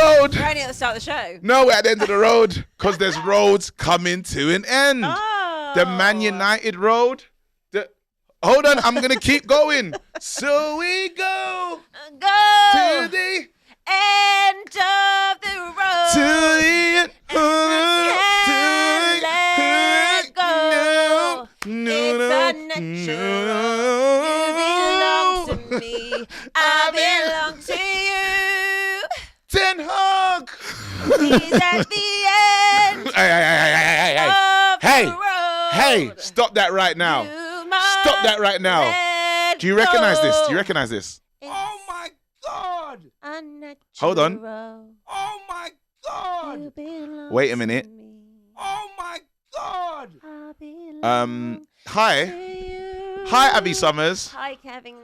Road. We're only at the start of the show. No, we're at the end of the road because there's roads coming to an end. Oh. The Man United road. Hold on, I'm gonna keep going. So we go to the end of the road. To the Let go. It's unnatural. You belong to me. I belong to you. Ten Hag. He's at the end of the road. Hey, stop that right now. Stop that right now. Do you recognize this? Do you recognize this? Oh my God. Hold on. Oh my God. Wait a minute. Oh my God. Hi. Hi, Abby Summers. Hi, Kevin.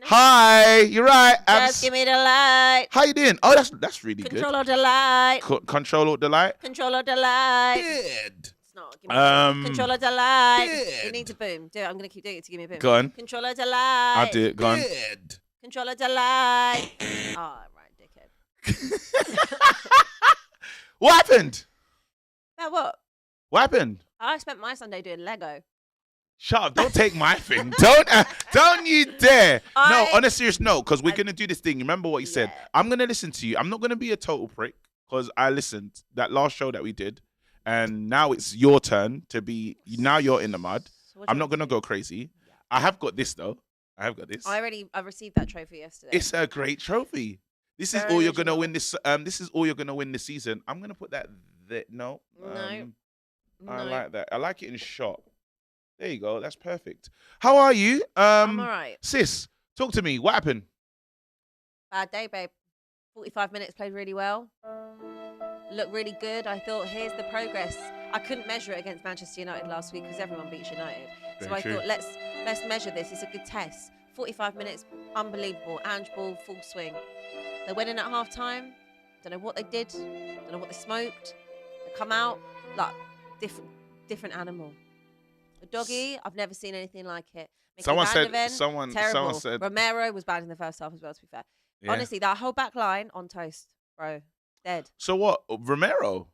Hi. You're right, Abs. Just give me the light. How you doing? Oh, that's really Control good. of the light. Control of the light. Control of the light. Good. It's not. Give me control of the light. Good. It needs a boom. Do it. I'm going to keep doing it to give me a boom. Go on. Control of the light. I'll do it. Go on. Good. Control of the light. Oh, right, dickhead. What happened? Now what? What happened? I spent my Sunday doing Lego. Shut up. Don't take my thing. Don't you dare. No, on a serious note, because we're going to do this thing. Remember what you said. I'm going to listen to you. I'm not going to be a total prick because I listened that last show that we did. And now it's your turn to be, now you're in the mud. So I'm not going to go crazy. Yeah. I have got this though. I received that trophy yesterday. It's a great trophy. This is Very all you're going to original. win this. This is all you're going to win this season. I'm going to put that there. No. No. I like that. I like it in shot. There you go. That's perfect. How are you? I'm all right. Sis, talk to me. What happened? Bad day, babe. 45 minutes, played really well. Looked really good. I thought, here's the progress. I couldn't measure it against Manchester United last week because everyone beats United. So Very I true. thought, let's measure this. It's a good test. 45 minutes, unbelievable. Ange ball, full swing. They went in at half time. Don't know what they did. Don't know what they smoked. They come out like different animal. The doggy, I've never seen anything like it. Mickey Someone Van said. de Ven, Someone terrible. said. Romero was bad in the first half as well, to be fair. Yeah. Honestly, that whole back line on toast, bro. Dead. So what? Romero.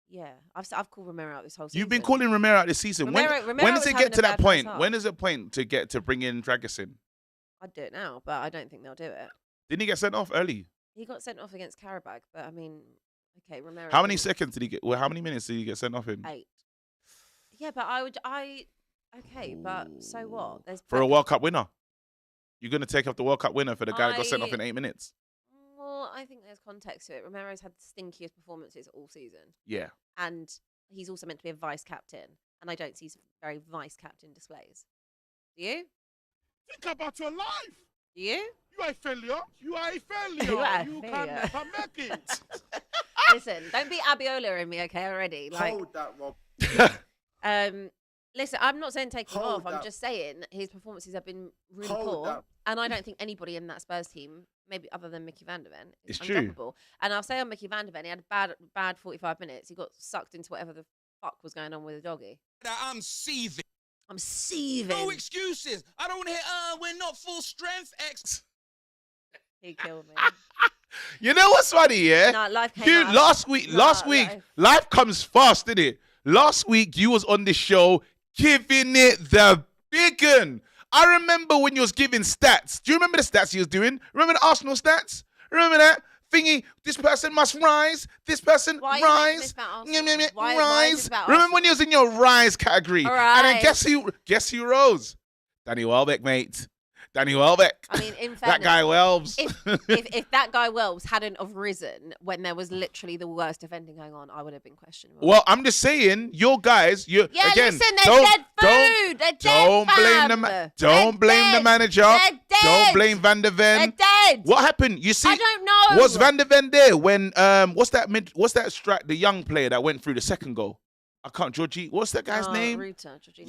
Yeah. I've called Romero out this whole season. You've been calling Romero out this season. Romero when was does it having get a to that bad point? first half. When is it point to bring in Dragusin? I'd do it now, but I don't think they'll do it. Didn't he get sent off early? He got sent off against Karabakh, but I mean, okay, Romero. How many didn't- seconds did he get? Well, how many minutes did he get sent off in? 8. Yeah, but okay, but so what? There's For a World Cup winner. You're going to take off the World Cup winner for the guy that got sent off in 8 minutes? Well, I think there's context to it. Romero's had the stinkiest performances all season. Yeah. And he's also meant to be a vice captain. And I don't see very vice captain displays. Do you? Think about your life. Do you? You are a failure. You are a failure. You are a You can failure. never make it. Listen, don't be Abiola in me, okay, already. Like, Hold that, Rob. listen, I'm not saying take him Hold off. I'm that. just saying his performances have been really Hold poor. that. And I don't think anybody in that Spurs team, maybe other than Mickey Van de Ven, is It's true. undroppable. And I'll say on Mickey Van de Ven, he had a bad 45 minutes. He got sucked into whatever the fuck was going on with the doggy. I'm seething. I'm seething. No excuses. I don't hear, we're not full strength. He killed me. You know what's funny, yeah? No, life came Dude, out. last week, life comes fast, didn't it? Last week, you was on the show giving it the big un. I remember when you was giving stats. Do you remember the stats you was doing? Remember the Arsenal stats? Remember that? Thingy, this person must rise. This person Why are you making this rise. about Arsenal? Why is Rise. this about Remember Arsenal? when you was in your rise category? All And then right. guess who rose? Danny Welbeck, mate. Danny Welbeck. I mean, in fairness, That guy Welbs. if that guy Welbs hadn't have risen when there was literally the worst defending going on, I would have been questionable. Well, I'm just saying, your guys, yeah, again, listen, they're dead food. They're dead, don't blame fam. don't blame the manager. They're dead. Don't blame Van der Ven. They're dead. What happened? You see, I don't know. was Van der Ven there when what's that strike? The young player that went through the second goal. I can't. Georgie. What's that guy's name? Ruta, Jorginho.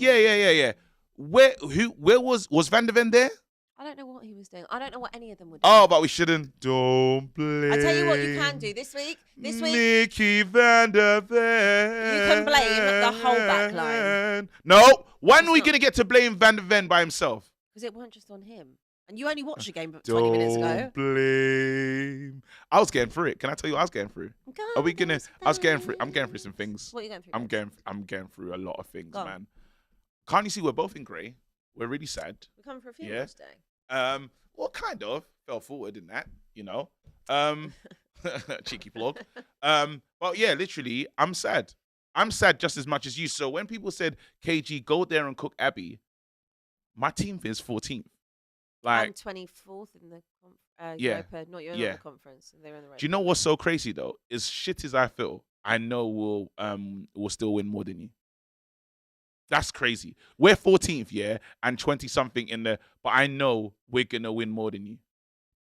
Yeah. Where was Van der Ven there? I don't know what he was doing. I don't know what any of them were doing. Oh, but we shouldn't. Don't blame. I tell you what you can do this week. Mickey Van der Ven. You can blame the whole back line. No. When It's are we not. going to get to blame Van der Ven by himself? Because it weren't just on him. And you only watched the game 20 minutes ago. Don't blame. I was getting through it. Can I tell you what I was getting through? Are we gonna? I was getting through. I'm getting through some things. What are you going through? I'm getting through a lot of things, Go on. man. Can't you see we're both in grey? We're really sad. We're coming for a few Yeah. today. Well, kind of fell forward in that, cheeky plug. But yeah, literally, I'm sad. I'm sad just as much as you. So when people said, KG, go there and cook Abby, my team is 14th. Like, I'm 24th in the Yeah. Europa, not your Yeah. other conference. They're in the race. do you know what's so crazy though? As shit as I feel, I know we'll still win more than you. That's crazy. We're 14th, yeah, and 20 something in there, but I know we're gonna win more than you.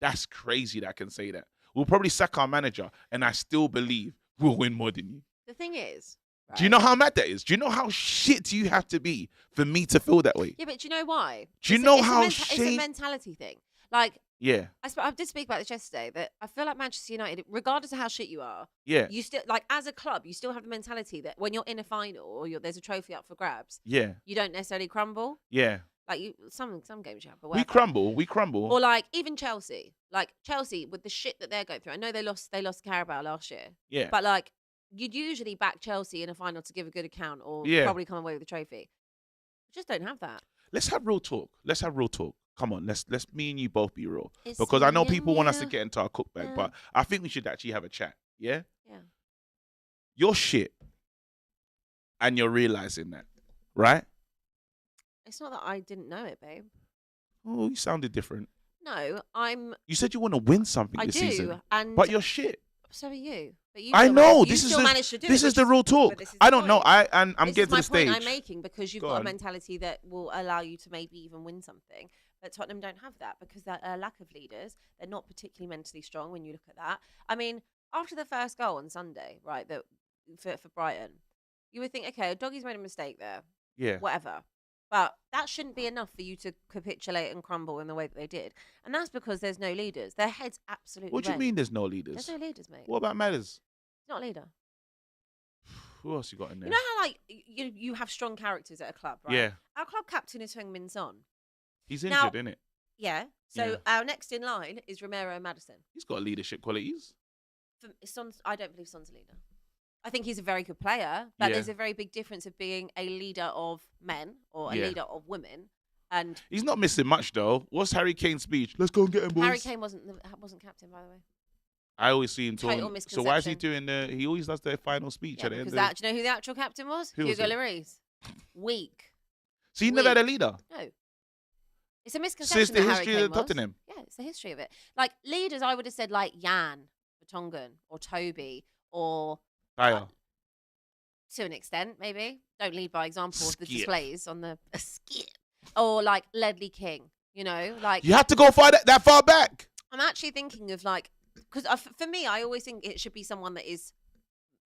That's crazy that I can say that. We'll probably sack our manager, and I still believe we'll win more than you. The thing is, right? Do you know how mad that is? Do you know how shit you have to be for me to feel that way? Yeah, but do you know why? Do you know it's how it's a mentality thing. Like, Yeah, I did speak about this yesterday, that I feel like Manchester United, regardless of how shit you are, yeah, you still, like, as a club, you still have the mentality that when you're in a final or there's a trophy up for grabs, yeah, you don't necessarily crumble. yeah. Like, some games you have, but We whatever. crumble. Or like even Chelsea, with the shit that they're going through. I know they lost Carabao last year, Yeah, but like you'd usually back Chelsea in a final to give a good account or Yeah. probably come away with the trophy. We just don't have that. let's have real talk. Come on, let's me and you both be real. It's Because I know me people and want us to you. get into our cook bag, Yeah. but I think we should actually have a chat. Yeah? Yeah. You're shit. And you're realizing that, right? It's not that I didn't know it, babe. Oh, you sounded different. No, You said you want to win something I this do, season. and But you're shit. so are you. But you I still know. managed- This you is still the managed to do this it, is which the real talk. but this is I the don't know. point. I'm This getting is to my the stage. point I'm making, because you've Go got on. a mentality that will allow you to maybe even win something. But Tottenham don't have that because they're a lack of leaders. They're not particularly mentally strong when you look at that. I mean, after the first goal on Sunday, right, that for Brighton, you would think, okay, Doggy's made a mistake there, Yeah. whatever. But that shouldn't be enough for you to capitulate and crumble in the way that they did. And that's because there's no leaders. Their head's absolutely What do you red. mean there's no leaders? There's no leaders, mate. What about Matters? He's not a leader. Who else you got in there? You know how like you have strong characters at a club, right? Yeah. Our club captain is Heung-min Son. He's Now- injured, innit? Yeah. So Yeah. our next in line is Romero Madison. He's got leadership qualities. I don't believe Son's a leader. I think he's a very good player, but Yeah. there's a very big difference of being a leader of men or a Yeah. leader of women. And He's not missing much though. What's Harry Kane's speech? Let's go and get him, boys. Harry Kane wasn't captain, by the way. I always see him Total talking. So why is he misconception. doing he always does the final speech Yeah, at the end because of do you know who the actual captain was? Who was Hugo it? Lloris. Weak. So he never had a leader. No. It's a So misconception it's the that Harry history Kane of was. Tottenham. Yeah, it's the history of it. Like leaders, I would have said like Jan Vertonghen or Toby or Dyer. to an extent, maybe. Don't lead by example of the Skip. displays on the skip. Or like Ledley King, like You have to go that far back. I'm actually thinking of like, because for me, I always think it should be someone that is,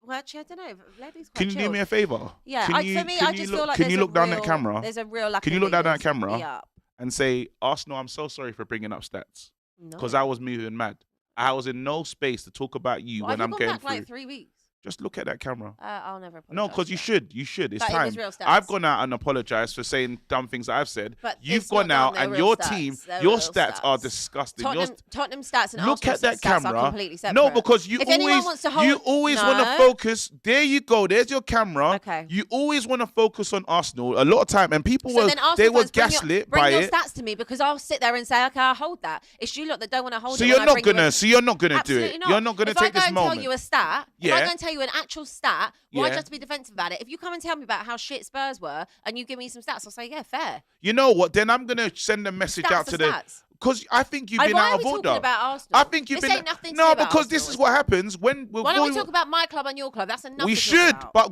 well, actually, I don't know. Ledley's quite Can you do chilled. me a favor? Yeah, Can you, for me, can I you just look, feel like can there's you a look down real, that camera? There's a real lack Can of you look down that leaders. camera? Yeah. And say, Arsenal, I'm so sorry for bringing up stats No. because I was moving mad. I was in no space to talk about you Why when have I'm you getting gone back through. like 3 weeks? Just look at that camera. I'll never apologize. No, because for you that. should. You should. It's But it time. was real stats. I've gone out and apologized for saying dumb things that I've said. But You've it's not gone out dumb, they're and real your stats. team, They're your real stats are stats. disgusting. Tottenham stats and Look Arsenal at that stats are camera. completely separate. No, because you If anyone always wants to hold, you always want to No. focus. There you go. There's your camera. Okay. You always want to focus on Arsenal a lot of time, and people So were then Arsenal they were fans, bring gaslit bring by your it. stats to me because I'll sit there and say, okay, I'll hold that. It's you lot that don't want to hold So it. you're when I not bring you gonna. a- So you're not gonna do Absolutely it. not. You're not gonna if take I go this and moment. tell you a stat, if Yeah. I go and tell you an actual stat, why do Yeah. you have to be defensive about it? If you come and tell me about how shit Spurs were and you give me some stats, I'll say, yeah, fair. You know what? Then I'm gonna send a message Stats out are to the. stats. Because I think you've And been why out are of we order. talking about Arsenal? I think you've This been ain't nothing to no, do about because this Arsenal, is is what it? happens when Why don't we talk about my club and your club? That's enough. we to talk should. about. But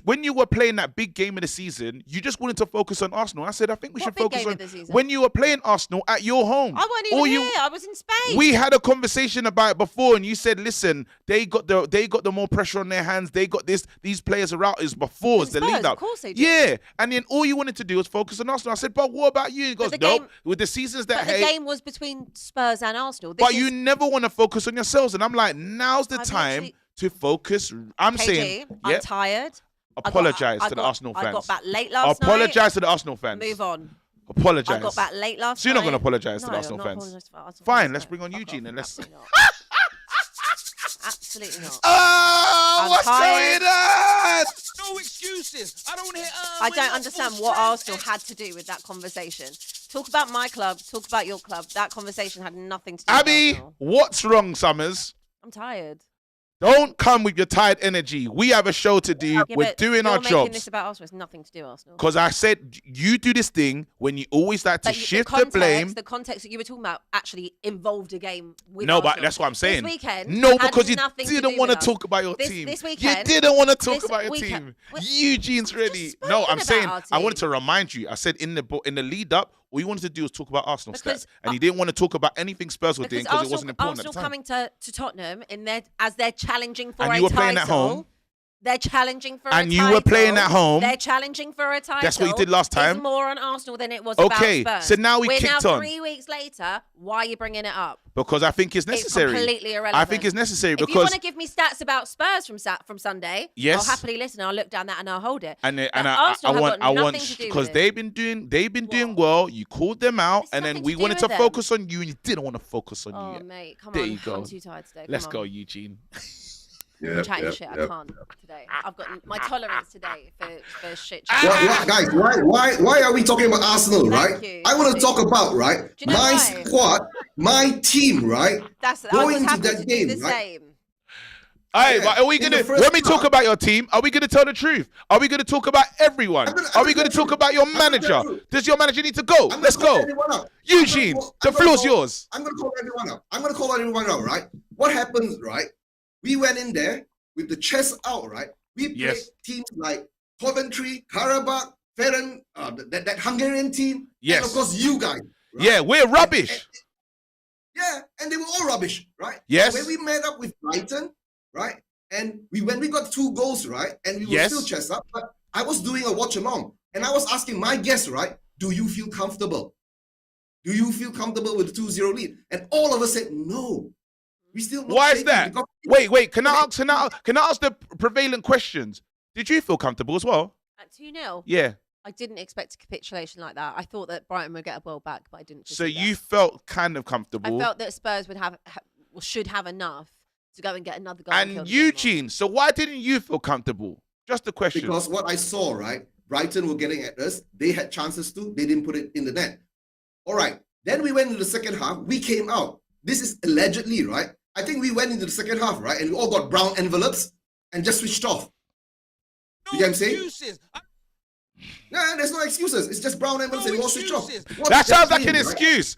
when you were playing that big game of the season, you just wanted to focus on Arsenal. I said I think we What should big focus game on of the season? when you were playing Arsenal at your home. I wasn't Or even you- here. I was in Spain. We had a conversation about it before, and you said, "Listen, they got the more pressure on their hands. They got this. These players are out." Is before In as the Spurs, lead up. of course they did. Yeah, and then all you wanted to do was focus on Arsenal. I said, "But what about you?" He goes, the "Nope." game- With the seasons that But the hate, game was between Spurs and Arsenal. This but is- you never want to focus on yourselves. And I'm like, now's the I've time literally- to focus. I'm KG, saying, I'm tired. apologize I to the got- Arsenal fans. I got back late last night. Apologize to the Arsenal fans. Move on. Apologize. I got back late last So you're night. not going to apologize to No, the Arsenal I'm not fans? apologising for Arsenal Fine, fans, let's no. bring on Fuck Eugene off, and let's. absolutely not. Absolutely not. Oh, I'm what's tired. going on? No excuses. I don't hear. I we're don't not understand full what strength. Arsenal had to do with that conversation. Talk about my club, talk about your club. That conversation had nothing to do with Abby, Arsenal. what's wrong, Summers? I'm tired. Don't come with your tired energy. We have a show to do. Yeah, We're but doing our you're making jobs. this about Arsenal. It's nothing to do with Arsenal. Because I said you do this thing when you always like to But shift the blame. The context that you were talking about actually involved a game with No, Arsenal. but that's what I'm saying. This weekend No, had because you nothing to didn't do want to with us. talk about your This- team. this weekend- You didn't want to talk this about your weekend- team. Eugene's ready. just No, spoken I'm saying about I our wanted to team. remind you. I said in the lead up, all you wanted to do was talk about Arsenal Because stats, and you didn't want to talk about anything Spurs were doing because it wasn't important Arsenal at the time. coming to Tottenham as they're challenging for And a you were title. playing at home. They're challenging for a And title. you were playing at home. They're challenging for a title. That's what you did last time. It's more on Arsenal than it was Okay, about Spurs. so now we We're kicked now on. 3 weeks later. Why are you bringing it up? Because I think it's necessary. It's completely irrelevant. I think it's necessary If you because want to give me stats about Spurs from Sunday, Yes. I'll happily listen. I'll look down that and I'll hold it. and But I Arsenal have want got nothing to do with because it. they've been doing well. You called them out, It's and then nothing we to do wanted with to them. focus on you, and you didn't want to focus on Oh, you yet. mate, come There on. you go. I'm too tired today. Let's Come go, on. Eugene. I'm chatting shit. I can't today. I've got my tolerance today for shit. Guys, why are we talking about Arsenal, Thank right? you. I want to talk about, right, Do you know my why? squad, my team, right? I Going was into happy that to game, do the right? same. Hey, Yeah, but are we in gonna the first when we talk half- about your team? Are we gonna tell the truth? Are we gonna talk about everyone? Are we gonna talk about your manager? Does your manager need to go? I'm Let's gonna call go, everyone out. Eugene. The floor's yours. I'm gonna call everyone out. I'm gonna call everyone out, right? What happens, right? We went in there with the chest out, right? We played Yes. teams like Coventry, Karabakh, Ferenc, that Hungarian team, Yes. and of course you guys. Right? Yeah, we're rubbish. Yeah, and they were all rubbish, right? Yes. When we met up with Brighton, right? And when we got 2 goals, right? And we were Yes. still chest up, but I was doing a watch along, and I was asking my guests, right? Do you feel comfortable? Do you feel comfortable with the 2-0 lead? And all of us said no. We still not Why is shaking that? because- Wait. Can I ask the prevalent questions? Did you feel comfortable as well? At 2-0, Yeah. I didn't expect a capitulation like that. I thought that Brighton would get a ball back, but I didn't. So foresee you that. felt kind of comfortable. I felt that Spurs would should have enough to go and get another goal. kill And the game off. Eugene, so why didn't you feel comfortable? Just a question. Because what I saw, right? Brighton were getting at us. They had chances too. They didn't put it in the net. All right. Then we went into the second half. We came out. This is allegedly, right? I think we went into the second half, right? And we all got brown envelopes and just switched off. No You get what I'm saying? excuses. Yeah, there's no excuses. It's just brown envelopes No and we all switched off. excuses. What That does sounds like mean, an right? excuse.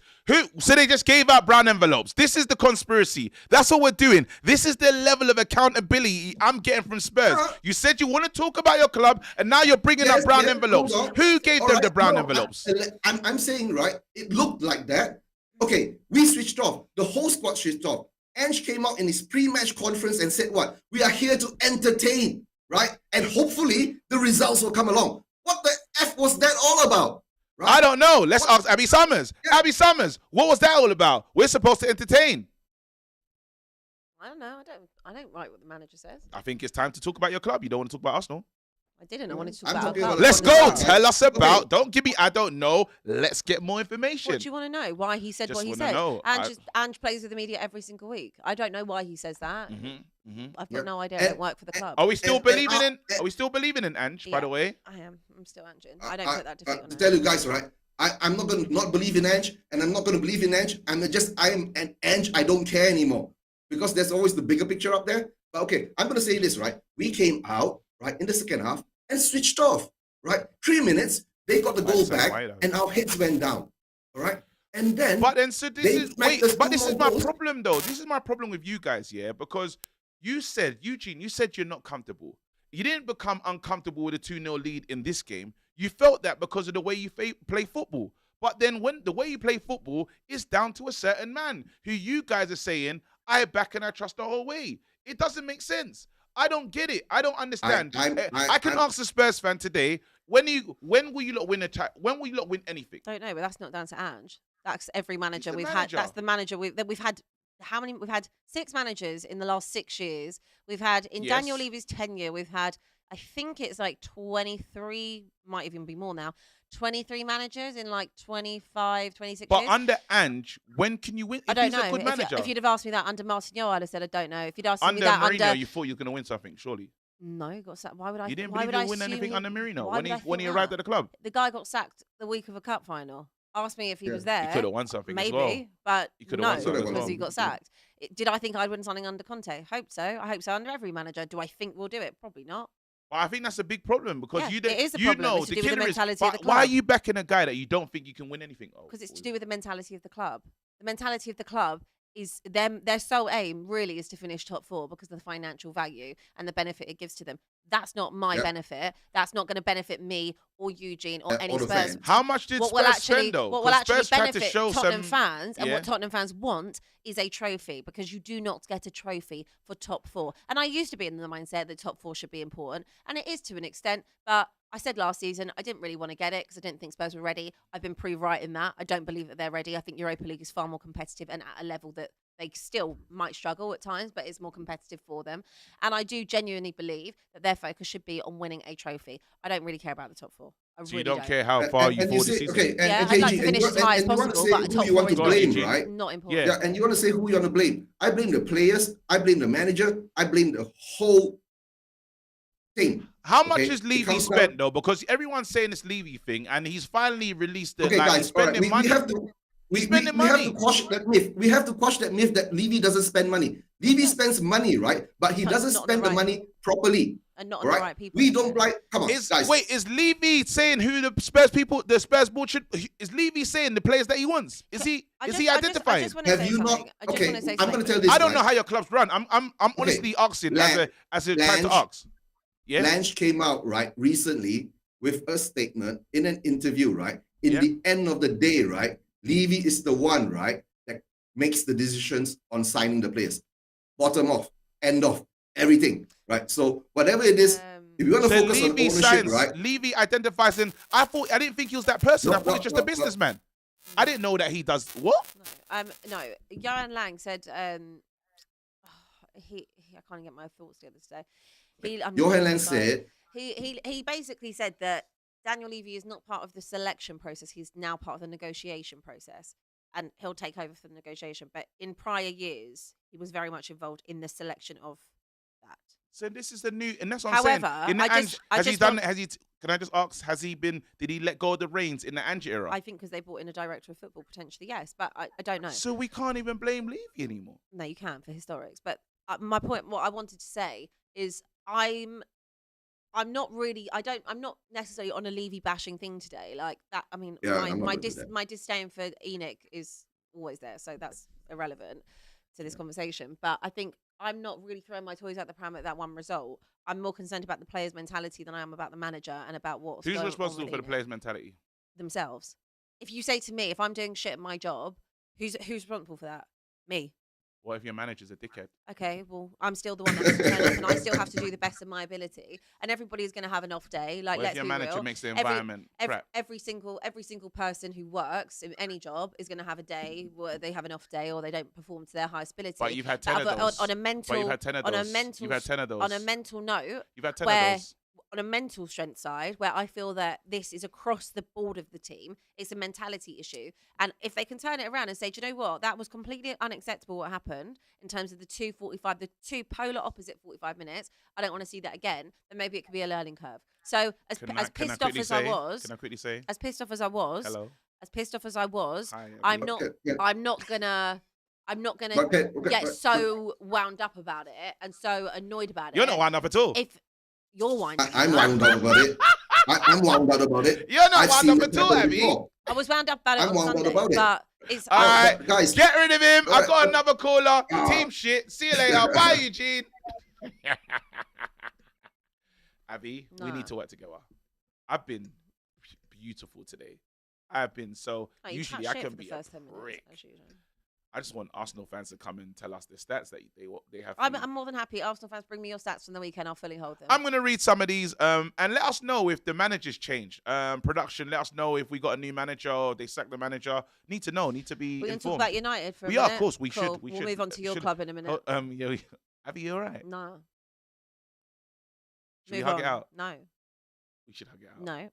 So they just gave out brown envelopes. This is the conspiracy. That's what we're doing. This is the level of accountability I'm getting from Spurs. Uh-huh. You said you want to talk about your club, and now you're bringing up Yes, brown yes, envelopes. hold on. Who gave All them right, the brown no, envelopes? I'm saying, right, it looked like that. Okay, we switched off. The whole squad switched off. Ange came out in his pre-match conference and said what? We are here to entertain, right? And hopefully the results will come along. What the F was that all about? Right? I don't know. Let's What? ask Abby Summers. Yeah. Abby Summers, what was that all about? We're supposed to entertain. I don't know. I don't write what the manager says. I think it's time to talk about your club. You don't want to talk about Arsenal. I didn't. I wanted to talk I'm about. talking our about club. Let's on go. the side. Tell us about. Okay. Don't give me. I don't know. Let's get more information. What do you want to know? Why he said Just what he wanna said? know. Ange plays with the media every single week. I don't know why he says that. I've got Yeah. no idea. I And- don't work for the club. Are we still And- believing and- in? Are we still believing in Ange? By Yeah. the way. I am. I'm still Ange. I don't put that defeat on To him. tell you guys, right? I'm not going to not believe in Ange, and I'm not going to believe in Ange. I'm an Ange. I don't care anymore because there's always the bigger picture up there. But okay, I'm going to say this, right? We came out, right, in the second half and switched off, right? 3 minutes, they got the goal back, and our heads went down, all right? And then, But then, so this they is smacked us but two this is more my goals. problem though. This is my problem with you guys, yeah, because you said, Eugene, you said you're not comfortable. You didn't become uncomfortable with a 2-0 lead in this game. You felt that because of the way you play football. But then when the way you play football is down to a certain man who you guys are saying, I back and I trust the whole way. It doesn't make sense. I don't get it. I don't understand. I can ask the Spurs fan today, when will you lot win when will you lot win anything? Don't know, but that's not down to Ange. That's every manager the we've manager. had. That's the manager we've had. How many? We've had 6 managers in the last 6 years. We've had in Yes. Daniel Levy's tenure. We've had I think it's like 23, might even be more now. 23 managers in like 25, 26 But years. under Ange, when can you win? I If don't he's know. a good manager. If you'd have asked me that under Martinho, I'd have said I don't know. If you'd asked me Under that Mourinho, under you thought you were going to win something, surely. no, he got sacked. Why would I? You didn't why believe would he'd I win assume anything he- under Mourinho why when would he I when he think arrived that? at the club. The guy got sacked the week of a cup final. Ask me if he Yeah. was there. He could have won something Maybe, as well. but He coulda no, won something as because well. he got sacked. Did I think I'd win something under Conte? Hope so. I hope so under every manager. Do I think we'll do it? Probably not. But I think that's a big problem because Yeah, you it don't. is a You problem. know It's to the do with the killer is. mentality of But the why are club. you backing a guy that you don't think you can win anything? Oh, Because it's to do with the mentality of the club. The mentality of the club is them. Their sole aim really is to finish top four because of the financial value and the benefit it gives to them. That's not my Yep. benefit. That's not going to benefit me or Eugene or Yeah, any or the Spurs. fans. How much did What Spurs will actually, spend though? what will 'Cause actually Spurs tried to benefit show Tottenham some. fans and Yeah. what Tottenham fans want is a trophy because you do not get a trophy for top four. And I used to be in the mindset that top four should be important, and it is to an extent. But I said last season I didn't really want to get it because I didn't think Spurs were ready. I've been proved right in that. I don't believe that they're ready. I think Europa League is far more competitive and at a level that they still might struggle at times, but it's more competitive for them. And I do genuinely believe that their focus should be on winning a trophy. I don't really care about the top four. I So really you don't care how And- far and you you fall this say, season. okay, and, Yeah, and I'd like KG, to and finish you, as high as and you want to possible, say but a who top you want four to Go on, blame, Eugene. right? not important. Yeah. Yeah, and you want to say who you want to blame. I blame the players. I blame the manager. I blame the whole thing. How much Okay, is it Levy comes spent down- though? Because everyone's saying this Levy thing, and he's finally released the Okay, like guys, he's all right, spending we money. have to. We Spending have money. to quash that myth. We have to quash that myth that Levy doesn't spend money. Levy Yeah. spends money, right? But he But doesn't not on spend the the right- money properly. And not on Right? the right people. We don't like. Come on, guys. Is Levy saying who the Spurs people, the Spurs board should? Is Levy saying the players that he wants? Is he identifying? I just want to Have say you not- something. I just okay, want to say I'm gonna something. tell this. I don't right? know how your clubs run. I'm honestly asking as a trying to Lange- ask. Yeah. Lange came out right recently with a statement in an interview, right? In Yeah. the end of the day, right? Levy is the one, right, that makes the decisions on signing the players. Bottom off, end of, everything, right? So whatever it is, if you want to So focus on Levy ownership, signs. right? Levy identifies in. I didn't think he was that person. No, I thought he's just a businessman. I didn't know that he does what? No. Johan Lang said he I can't get my thoughts together today. Johan Lang said, he basically said that Daniel Levy is not part of the selection process. He's now part of the negotiation process, and he'll take over for the negotiation. But in prior years, he was very much involved in the selection of that. So this is the new, and that's what However, I'm saying. In the I Ange, just- I has he just done? want- Has he? Can I just ask? Has he been? Did he let go of the reins in the Ange era? I think because they brought in a director of football, potentially, yes. But I don't know. So we can't even blame Levy anymore. No, you can for historics. But my point, what I wanted to say is, I'm not really. I'm not necessarily on a Levy bashing thing today. Like that. I mean, Yeah, I'm not gonna do that. my disdain for Enoch is always there, so that's irrelevant to this conversation. But I think I'm not really throwing my toys out the pram at that one result. I'm more concerned about the players' mentality than I am about the manager and about what's Who's going on responsible with for the Enoch. players' mentality? Themselves. If you say to me, if I'm doing shit at my job, who's responsible for that? Me. What if your manager's a dickhead? Okay, well, I'm still the one that has to turn up, and I still have to do the best of my ability. And everybody's going to have an off day. Like, What if let's your be manager real. makes the environment crap? Every single person who works in any job is going to have a day where they have an off day or they don't perform to their highest ability. But you've had 10 of But those. on a mental, But you've had 10 of on a those. mental, You've had 10 of those. on a mental note, You've had 10 where- of those. on a mental strength side, where I feel that this is across the board of the team, it's a mentality issue. And if they can turn it around and say, do you know what, that was completely unacceptable what happened in terms of the two polar opposite 45 minutes, I don't want to see that again, then maybe it could be a learning curve. So as Can I pissed off quickly as say? I was, Can I quickly say? as pissed off as I was, Hello. as pissed off as I was, Hi, I'm Abbi. not, Yeah. I'm not gonna Okay, get but- so wound up about it and so annoyed about You're it. not wound up at all. If you're winding I'm up. wound up about it. I'm wound up about it. You're not I've wound seen up it at all, happen Abby. before. I was wound up about it I'm on wound up Sunday, about it. but it's All right, Guys, get rid of him. I got Alright. another caller. Ah. Team shit. See you later. Bye, Eugene. Abby, we Nah. need to work together. I've been beautiful today. I've been so. Oh, you Usually chat I shit can for the be a first 10 minutes, prick. as usual. I just want Arsenal fans to come and tell us the stats that they have. I'm more than happy. Arsenal fans, bring me your stats from the weekend. I'll fully hold them. I'm going to read some of these and let us know if the managers change. Production, let us know if we got a new manager or they sacked the manager. Need to know. Need to be We're going to talk informed. about United for a We minute. are, of course. We Cool. should. We We'll should. move on to your Should- club in a minute. Yeah, Abby, you all right? No. Should we Move hug on. it out? No. We should hug it out. No.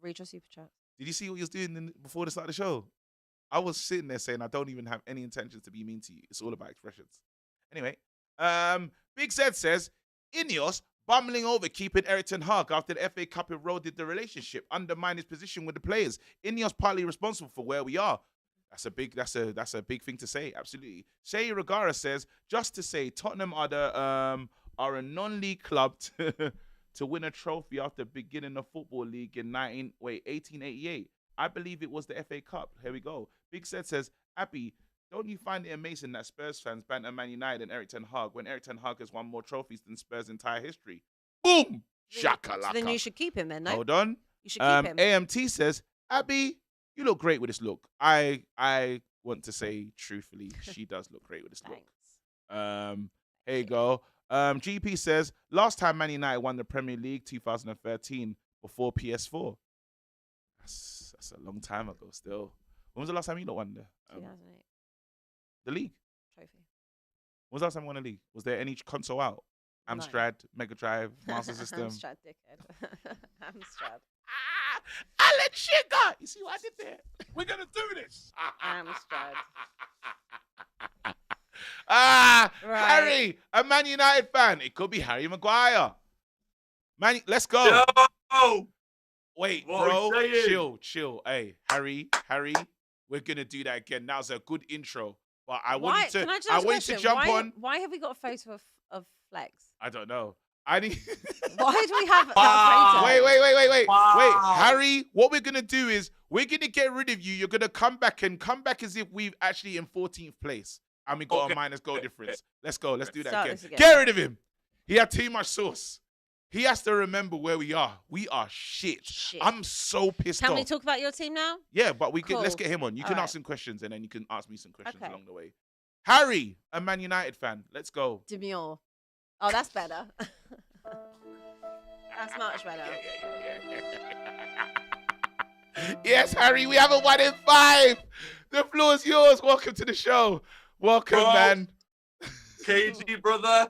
Read your super chat. Did you see what you was doing before the start of the show? I was sitting there saying I don't even have any intentions to be mean to you. It's all about expressions. Anyway, Big Zed says, Ineos bumbling over keeping Eric Ten Hag after the FA Cup eroded the relationship, undermined his position with the players. Ineos partly responsible for where we are. That's a big thing to say. Absolutely. Shay Regara says, just to say, Tottenham are a non-league club to win a trophy after beginning the football league in 1888. I believe it was the FA Cup. Here we go. Big Zed says, Abbi, don't you find it amazing that Spurs fans banter Man United and Eric Ten Hag when Eric Ten Hag has won more trophies than Spurs' entire history? Boom! Shakalaka. So then you should keep him then, no? Hold on. You should keep him. AMT says, Abbi, you look great with this look. I want to say truthfully, she does look great with this look. Thanks. Here you go. GP says, last time Man United won the Premier League, 2013, before PS4. That's a long time ago still. When was the last time you lot won 2008 the league? trophy. When was the last time you won the league? Was there any console out? No. Amstrad, Mega Drive, Master System? Amstrad, dickhead. Amstrad. Alan Sugar! You see what I did there? We're gonna do this. Amstrad. Right. Right. Harry, a Man United fan. It could be Harry Maguire. Let's go. Yo! Wait, What bro. are you saying? Chill. Hey, Harry, we're gonna do that again. That was a good intro. But I want Why? you to Can I just ask a want you to question? jump on. Why have we got a photo of Flex? I don't know. I need Why do we have Wow. that photo? Wait. Wow. Wait, Harry, what we're gonna do is we're gonna get rid of you. You're gonna come back as if we've actually in 14th place. And we got a minus goal difference. Let's go. Let's do that Start again. this again. Get rid of him. He had too much sauce. He has to remember where we are. We are shit. I'm so pissed Can off. we talk about your team now? Yeah, but let's Cool. get him on. You All can right. ask him questions and then you can ask me some questions Okay. along the way. Harry, a Man United fan. Let's go. Demure. Oh, that's better. That's much better. Yes, Harry, we have a 1 in 5. The floor's yours. Welcome to the show. Welcome, Bro. man. KG, brother.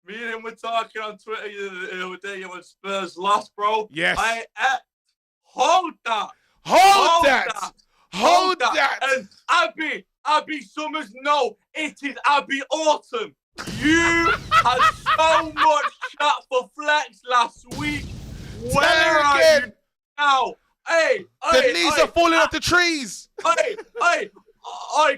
Me and him were talking on Twitter the other day when Spurs lost, bro. Yes. Hold that. Hold that. And Abbi Summers, no, it is Abbi Autumn. You had so much chat for Flex last week. Where are again. you now? Hey, The leaves are falling off the trees. Hey,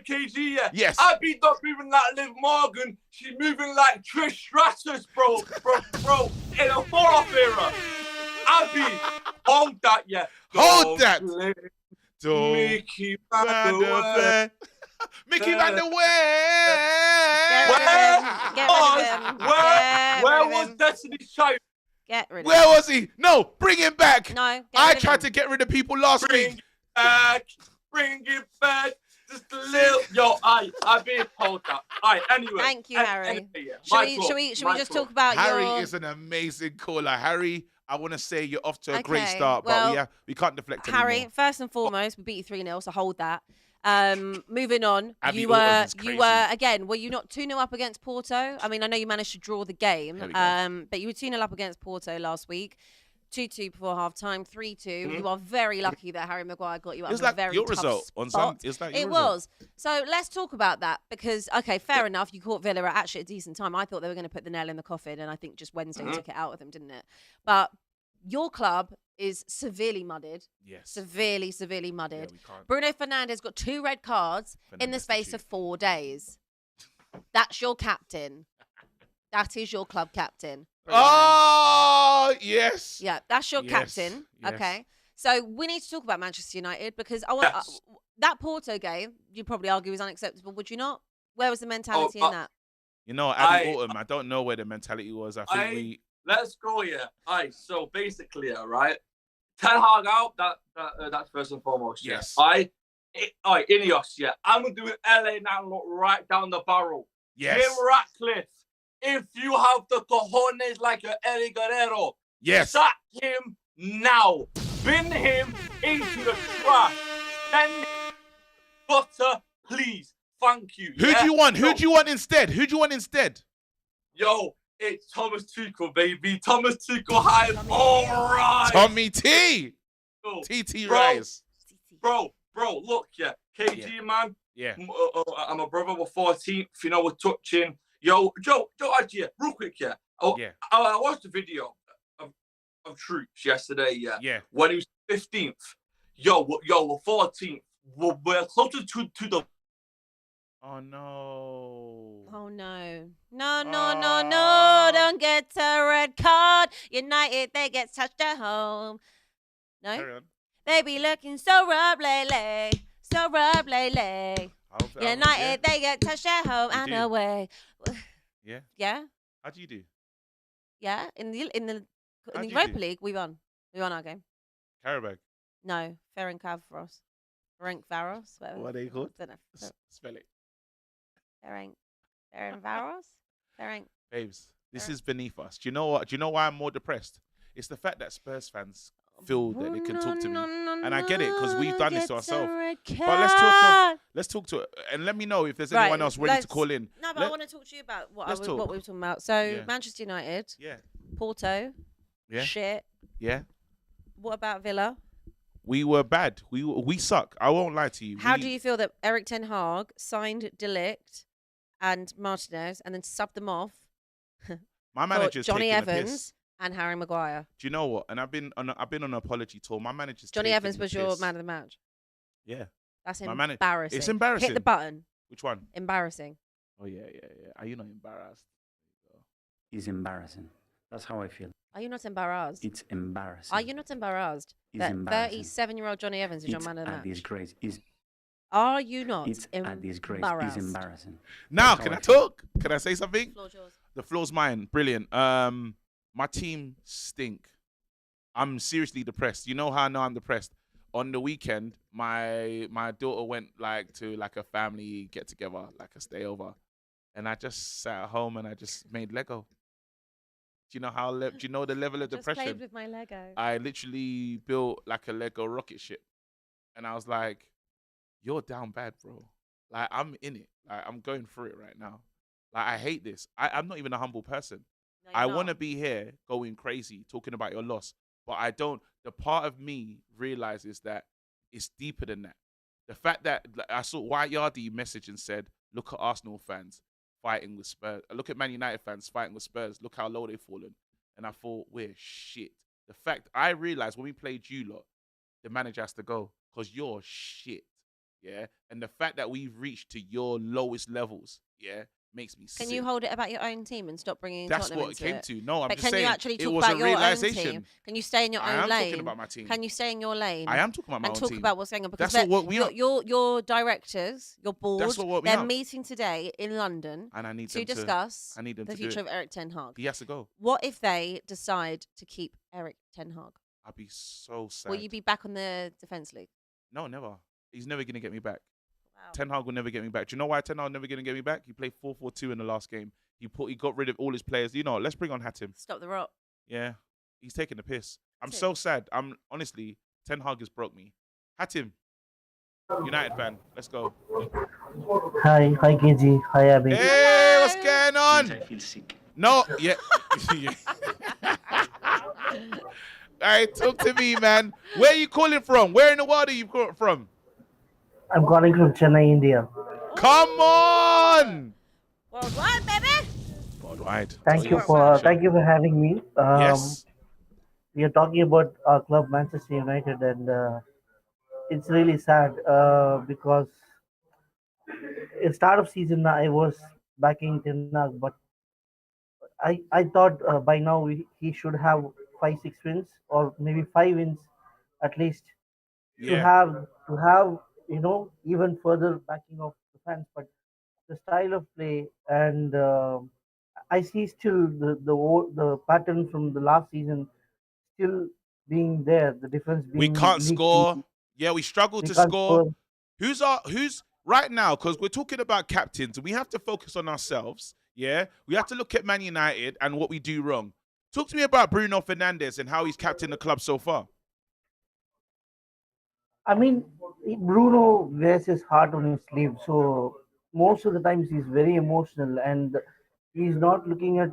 KG, yeah. Yes. Abbi's not moving like Liv Morgan. She's moving like Trish Stratus, bro, in a 4-off era. Abbi, hold that, yeah. Hold that. Don't Mickey Van der Way. Mickey Van der Way. Get rid of him. Where was Destiny's Child? Get rid of him. Where was he? No, bring him back. No, get I rid of tried him. to get rid of people last Bring week. it back. Just a little. Yo, Abbi, hold that. Anyway. Thank you, Harry. Anyway, yeah. Should we just talk about Harry your... is an amazing caller. Harry, I want to say you're off to a great Okay, start, well, but we can't deflect Harry, anymore. first and foremost, we beat you 3-0, so hold that. Moving on, Abbi you Autumn is crazy. were again. Were you not 2-0 up against Porto? I mean, I know you managed to draw the game, There we go. but you were 2-0 up against Porto last week. 2-2 before half time, 3-2. Mhm. You are very lucky that Harry Maguire got you It out was of a like very your tough result on spot. Sunday. It It was. So let's talk about that because, okay, fair enough. You caught Villa at actually a decent time. I thought they were going to put the nail in the coffin, and I think just Wednesday took it out of them, didn't it? But your club is severely mudded. Yes. Severely Yeah, mudded. we can't. Bruno Fernandes got 2 red cards in the Fernandes space the of 4 days. That's your captain. That is your club captain. Oh, yes. Yeah, that's your Yes, captain. yes. Okay. So we need to talk about Manchester United because I want Yes. that Porto game, you'd probably argue is unacceptable, would you not? Where was the mentality in that? You know, Abbi Autumn, I don't know where the mentality was. I think Let's go, yeah. So basically, right. Ten Hag out. That's first and foremost. Yeah. Yes. Ineos. Yeah. I'm doing LA now. Look right down the barrel. yes. Jim Ratcliffe. If you have the cojones like your Eddie Guerrero, Yes. sack him now. Bin him into the trash. Send him gutter, please. Thank you. Who do you want? Who do you want instead? Yo, It's Thomas Tuchel, baby. Thomas Tuchel has all right. Tommy T. Cool. TT Bro. Rice. Bro, look, yeah. KG, man. Yeah. I'm a brother. We're 14th. You know, we're touching. Yo, Joe, actually, real quick, yeah. I watched the video of Troops yesterday, yeah. Yeah. When he was 15th. Yo, we're 14th. We're closer to the. Oh no. Oh no. No. Don't get a red card. United, they get touched at home. No? Carry on. They be looking so rough lately. So rough lately. United, they get touched at home and do. away. Yeah. Yeah? How do you do? Yeah. In the How'd you Europa do? League, we won. We won our game. Carabag. No. Ferencvaros. Ferencvaros. Whatever. What are they called? I don't know. Spell it. Ferencvaros? Babes, this is beneath us. Do you know what? Do you know why I'm more depressed? It's the fact that Spurs fans feel that they can talk to me. And I get it, 'cause we've done this to ourselves. But let's talk to it. And let me know if there's anyone else ready to call in. No, but I want to talk to you about what we were talking about. So, Yeah. Manchester United, Yeah. Porto, Yeah. shit. Yeah. What about Villa? We were bad. We suck. I won't lie to you. How do you feel that Eric Ten Hag signed De Ligt and Martinez and then subbed them off My for manager's Johnny taking the piss. Evans and Harry Maguire? Do you know what? And I've been on an apology tour. My manager's Johnny taking Evans the was your piss. man of the match. Yeah. That's My man- embarrassing. it's embarrassing. Hit the button. Which one? Embarrassing. Oh yeah. Are you not embarrassed? Is embarrassing. That's how I feel. Are you not embarrassed? It's embarrassing. Are you not embarrassed It's that embarrassing. 37-year-old Johnny Evans is your It's man of the a match? disgrace. Are you not It's a disgrace. embarrassed? It's embarrassing. Now, That's can how I I feel. talk? Can I say something? Floor's yours. The floor's mine. Brilliant. My team stink. I'm seriously depressed. You know how I know I'm depressed? On the weekend, my daughter went to a family get together, like a stay over, and I just sat at home and I just made Lego. Do you know do you know the level of Just depression? played with my Lego. I literally built like a Lego rocket ship, and I was like, "You're down bad, bro. Like I'm in it. Like I'm going through it right now. Like I hate this. I'm not even a humble person. No, you're I not. want to be here going crazy, talking about your loss, but I don't. The part of me realizes that it's deeper than that. The fact that I saw White Yardie message and said, "Look at Arsenal fans fighting with Spurs. Look at Man United fans fighting with Spurs. Look how low they've fallen." And I thought, we're shit. The fact I realized when we played you lot, the manager has to go because you're shit. Yeah. And the fact that we've reached to your lowest levels, yeah, makes me sick. Can you hold it about your own team and stop bringing That's Tottenham what it into came it? to. No, I'm But just can saying you actually it talk was about a your own realization. team? Can you stay in your I own am lane? talking about my team. Can you stay in your lane? I am talking about my and own talk team. about what's going on because That's what we are. your directors, your board, That's what woke me they're up. meeting today in London And I need to them discuss I need them the to do future it. of Eric Ten Hag. He has to go. What if they decide to keep Eric Ten Hag? I'd be so sad. Will you be back on the defence league? No, never. He's never gonna get me back. Wow. Ten Hag will never get me back. Do you know why Ten Hag never gonna get me back? He played 4-4-2 in the last game. He got rid of all his players. You know, let's bring on Hatim. Stop the rot. Yeah, he's taking the piss. I'm Hatim. so sad. I'm honestly, Ten Hag has broke me. Hatim, United fan. Let's go. Hi KG, hi Abby. Hey, what's going on? I feel sick. No, yeah. Yeah. All right, talk to me, man. Where are you calling from? Where in the world are you calling from? I'm calling from Chennai, India. Come on. Worldwide, baby. Worldwide. Thank you for having me. Yes. We are talking about our club Manchester United, and it's really sad because at start of season I was backing Ten Hag, but I thought by now he should have 5-6 wins or maybe 5 wins at least to Yeah. have even further backing of the fans. But the style of play and I see still the pattern from the last season still being there. The difference being We can't league score. to- Yeah, we struggle we to can't score. Who's right now? Because we're talking about captains, we have to focus on ourselves. Yeah, we have to look at Man United and what we do wrong. Talk to me about Bruno Fernandes and how he's captained the club so far. I mean, Bruno wears his heart on his sleeve, so most of the times he's very emotional and he's not looking at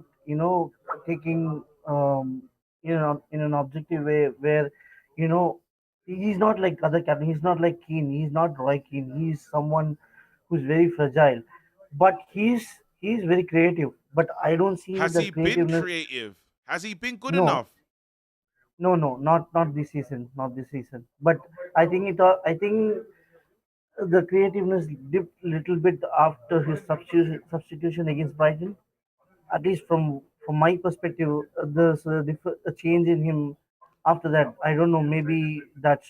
taking in an objective way where you know he's not like other captain. He's not like Keane. He's not Roy Keane. He's someone who's very fragile, but he's very creative. But I don't see Has the he been creativeness. creative? Has he been good No, enough? no, not this season, not this season. But I think the creativeness dipped little bit after his substitution against Brighton. At least from my perspective, there's a change in him after that. I don't know, maybe that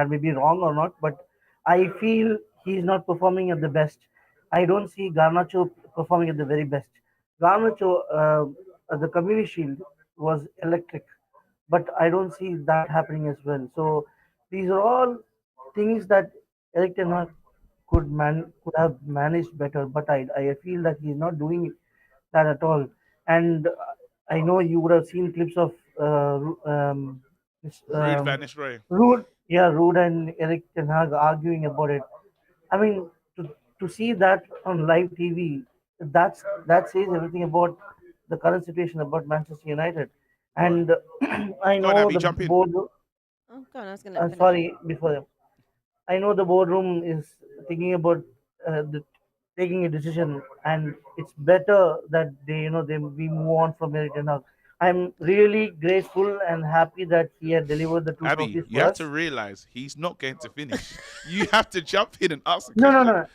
may be wrong or not, but I feel he's not performing at the best. I don't see Garnacho performing at the very best. Garnacho, the Community Shield was electric, but I don't see that happening as well. So these are all things that Eric Ten Hag could have managed better, but I feel that he's not doing that at all. And I know you would have seen clips of this, Rude Vanish Roy. Rude and Eric Ten Hag arguing about it. I mean, to see that on live TV, that says everything about the current situation about Manchester United. Go on. And I Go on, know Abby, the jump in. board. Oh, go on. I was going to finish. Sorry, before I know the boardroom is thinking about taking a decision, and it's better that we move on from Eric Ten Hag. I'm really grateful and happy that he had delivered the two Abby, trophies you for have us. to realize he's not going to finish. You have to jump in and ask a No, question. no.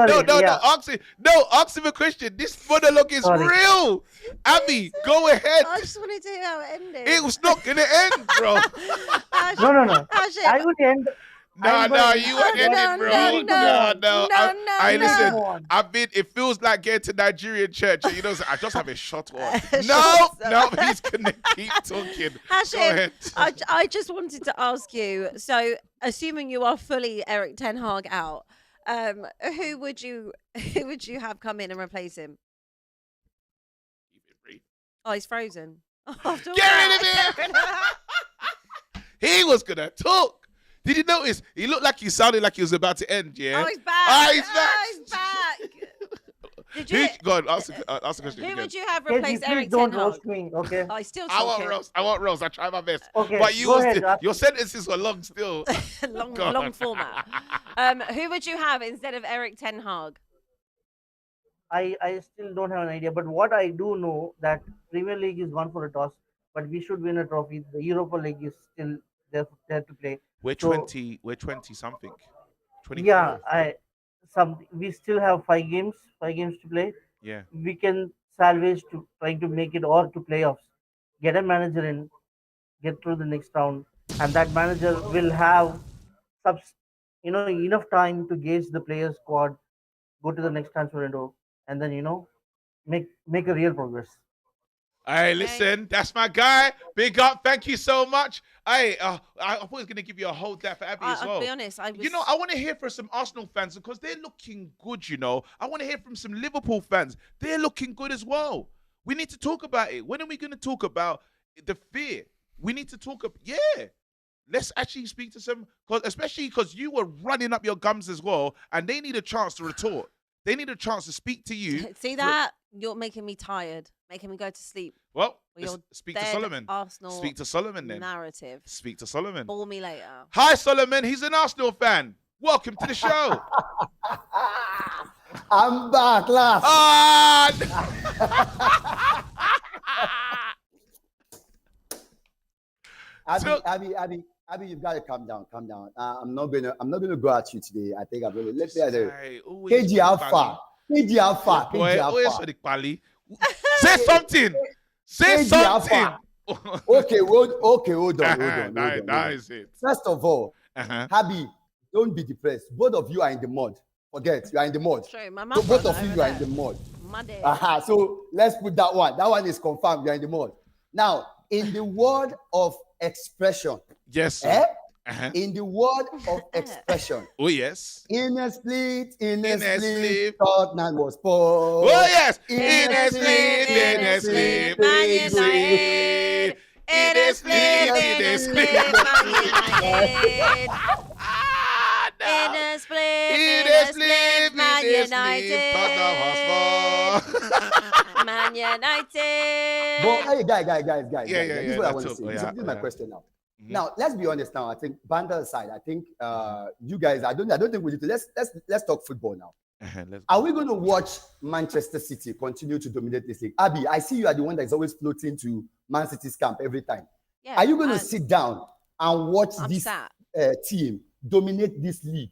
Sorry, no. yeah. Ask him a question. This monologue is Sorry. real. Abby, go ahead. I just wanted to hear how it ended. It was not gonna end, bro. No. Actually, I would end. No, you were ending, bro. No. Listen, Come on. it feels like getting to Nigerian church. And I just have a shot on. Shut No, he's gonna keep talking. Go Hashim, ahead. I just wanted to ask you. So, assuming you are fully Eric Ten Hag out, who would you have come in and replace him? Oh, he's frozen. After Get rid of that, him! get rid of- He was gonna talk. Did you notice? He looked like he sounded like he was about to end. Yeah. Oh, he's back. Oh, he's back. He's back. Did you? Go on, ask the question. Who again. would you have Casey, replaced please Eric don't Ten Hag? roast me, okay? Oh, he's still I talking. want Rose. I try my best. Okay, But you go was ahead, ask your me. sentences were long still. long, Go on. long format. Who would you have instead of Eric Ten Hag? I still don't have an idea, but what I do know that Premier League is won for a toss, but we should win a trophy. The Europa League is still there to play. We're So- 20 something. 24. Yeah, we still have 5 games to play. Yeah. We can salvage to trying to make it or to playoffs. Get a manager in, get through the next round, and that manager will have enough time to gauge the player squad, go to the next transfer window, and then make a real progress. Hey, listen, that's my guy. Big up. Thank you so much. Hey, I thought I was going to give you a whole day for Abby as well. I'll be honest. I want to hear from some Arsenal fans because they're looking good, I want to hear from some Liverpool fans. They're looking good as well. We need to talk about it. When are we going to talk about the fear? We need to talk about, let's actually speak to some, especially because you were running up your gums as well, and they need a chance to retort. They need a chance to speak to you. See that? You're making me tired, making me go to sleep. Well, Your speak to dead Solomon. Arsenal Speak to Solomon then. narrative. Speak to Solomon. Ball me later. Hi, Solomon. He's an Arsenal fan. Welcome to the show. I'm back, last. So- Abby, you've got to calm down. I'm not gonna go at you today. I think I'm gonna let me know. Hey, always KG Alpha. Boy, always for the Pali. Say something. Say KG something. Alpha. Okay, hold on. That is it. First of all, Uh-huh. Abby, don't be depressed. Both of you are in the mud. Forget, you are in the mud. True, my So mum. both of you are in the mud. Muddy. So let's put that one. That one is confirmed. You are in the mud. Now, in the word of expression, Yes. Sir. eh? Uh-huh. In the word of expression, Oh, yes. in a split, split. Tottenham was poor. Oh, yes. In In a a sleep, in a sleep. Man In United. In a sleep, in a sleep, Man United. Ah, In no. a split, In in a a sleep, split, Man Man this United. leave Tottenham Hotspur. Man United. But hey, guys. Yeah, This is what I want to that's say. up. This is my question now. Mhm. Now, let's be honest. Now, I think banter aside, I think you guys. I don't think we need to. Let's talk football now. Let's Are go. we going to watch Manchester City continue to dominate this league? Abby, I see you are the one that is always floating to Man City's camp every time. Yeah, Are you going to and sit down and watch I'm this sat. team dominate this league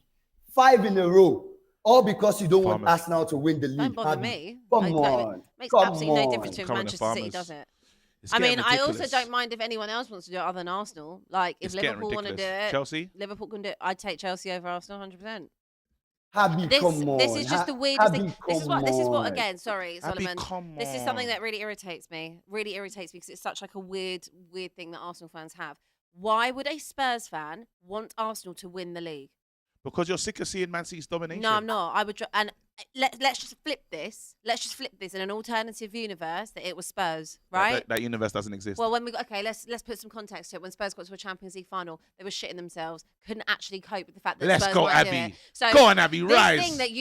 5 in a row, all because you don't want Farmers. Arsenal to win the league? Don't bother Abby? me. Come It on. makes Come absolutely no on. difference to if Coming to Manchester City Farmers. does it. It's I getting mean, I also ridiculous. don't mind if anyone else wants to do it other than Arsenal. Like, if It's getting Liverpool want to do ridiculous. it, Chelsea? Liverpool can do it. I'd take Chelsea over Arsenal 100%. Abby, come on. This is just the weirdest Abby, thing. This is what come on. again, sorry, Abby, Solomon. come This is something on. that really irritates me. Really irritates me because it's such like a weird thing that Arsenal fans have. Why would a Spurs fan want Arsenal to win the league? Because you're sick of seeing Man City's domination. No, I'm not. I would, and let's just flip this. Let's just flip this in an alternative universe that it was Spurs, right? That universe doesn't exist. Well, when we got, let's put some context to it. When Spurs got to a Champions League final, they were shitting themselves, couldn't actually cope with the fact that Let's Spurs go, weren't doing Abby. it. So Go on, Abby, this rise. thing that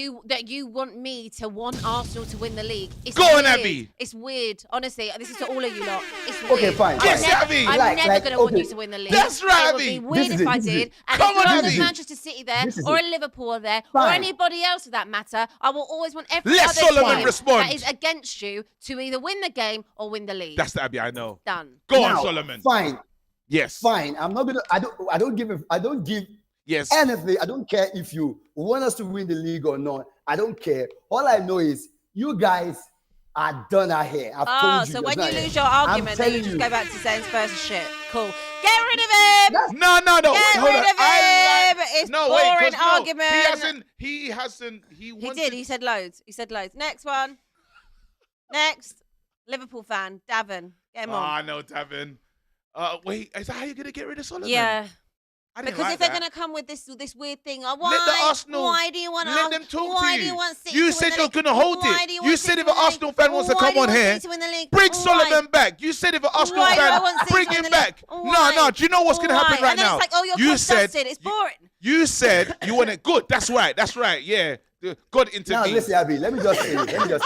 you want me to want Arsenal to win the league. It's Go on, weird. Abby. It's weird. Honestly, this is to all of you lot. It's weird. Okay, fine. Yes, fine. Abby. I'm Like- never like, going to want okay. you to win the league. That's right, It would be Abby. weird This is if it, I this is did. it. And Come if on, not Abby. there's Manchester City there, This is or it. a Liverpool are there, or Fine. anybody else for that matter, I will always want every Let other Solomon team respond. that is against you to either win the game or win the league. That's the Abby I know. Done. Go Now, on, Solomon. Fine, Yes. fine. I'm not gonna. I don't give Yes. anything. I don't care if you want us to win the league or not. I don't care. All I know is you guys are done out here. I've Oh, told you. so you're when done you here. lose your I'm argument, then you telling just you. go back to saying Spurs are shit. Cool. Get rid of him. That's- No. Get Hold rid on. of him. It's no, wait, boring 'cause no, argument. He hasn't. He He wanted. did. He said loads. Next one. Next. Liverpool fan, Davin. Get him on. no, Davin. Wait, is that how you're gonna get rid of Solomon? Yeah. I didn't Because like if they're that. going to come with this weird thing, Let the Arsenal. why do you want Let them talk why to do you want City You to said win the you're league? gonna hold Why it. do You want said City if to an win the Arsenal league? fan wants to Why come do you on want here, City to win the league? bring Why? Solomon back. You said if an Arsenal Why do I fan, want City bring to win him the back. league? No. Do you know what's gonna happen Why? right And then now? it's like, oh, your You club's said. dusted. It's boring. You said you want it good. That's right. Yeah. God Now intervened. listen, Abby. Let me just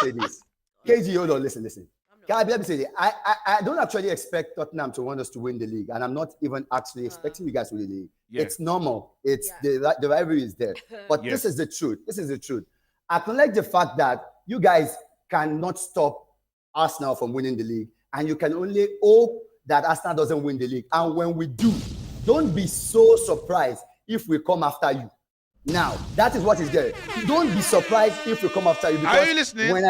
say this. KG, hold on. Listen. Abby, let me say this. I don't actually expect Tottenham to want us to win the league, and I'm not even actually expecting you guys to win the league. Yeah. It's normal. It's the rivalry is there. But Yes. this is the truth. Acknowledge the fact that you guys cannot stop Arsenal from winning the league, and you can only hope that Arsenal doesn't win the league. And when we do, don't be so surprised if we come after you. Now, that is what is there. Don't be surprised if we come after you. Are Because you listening? when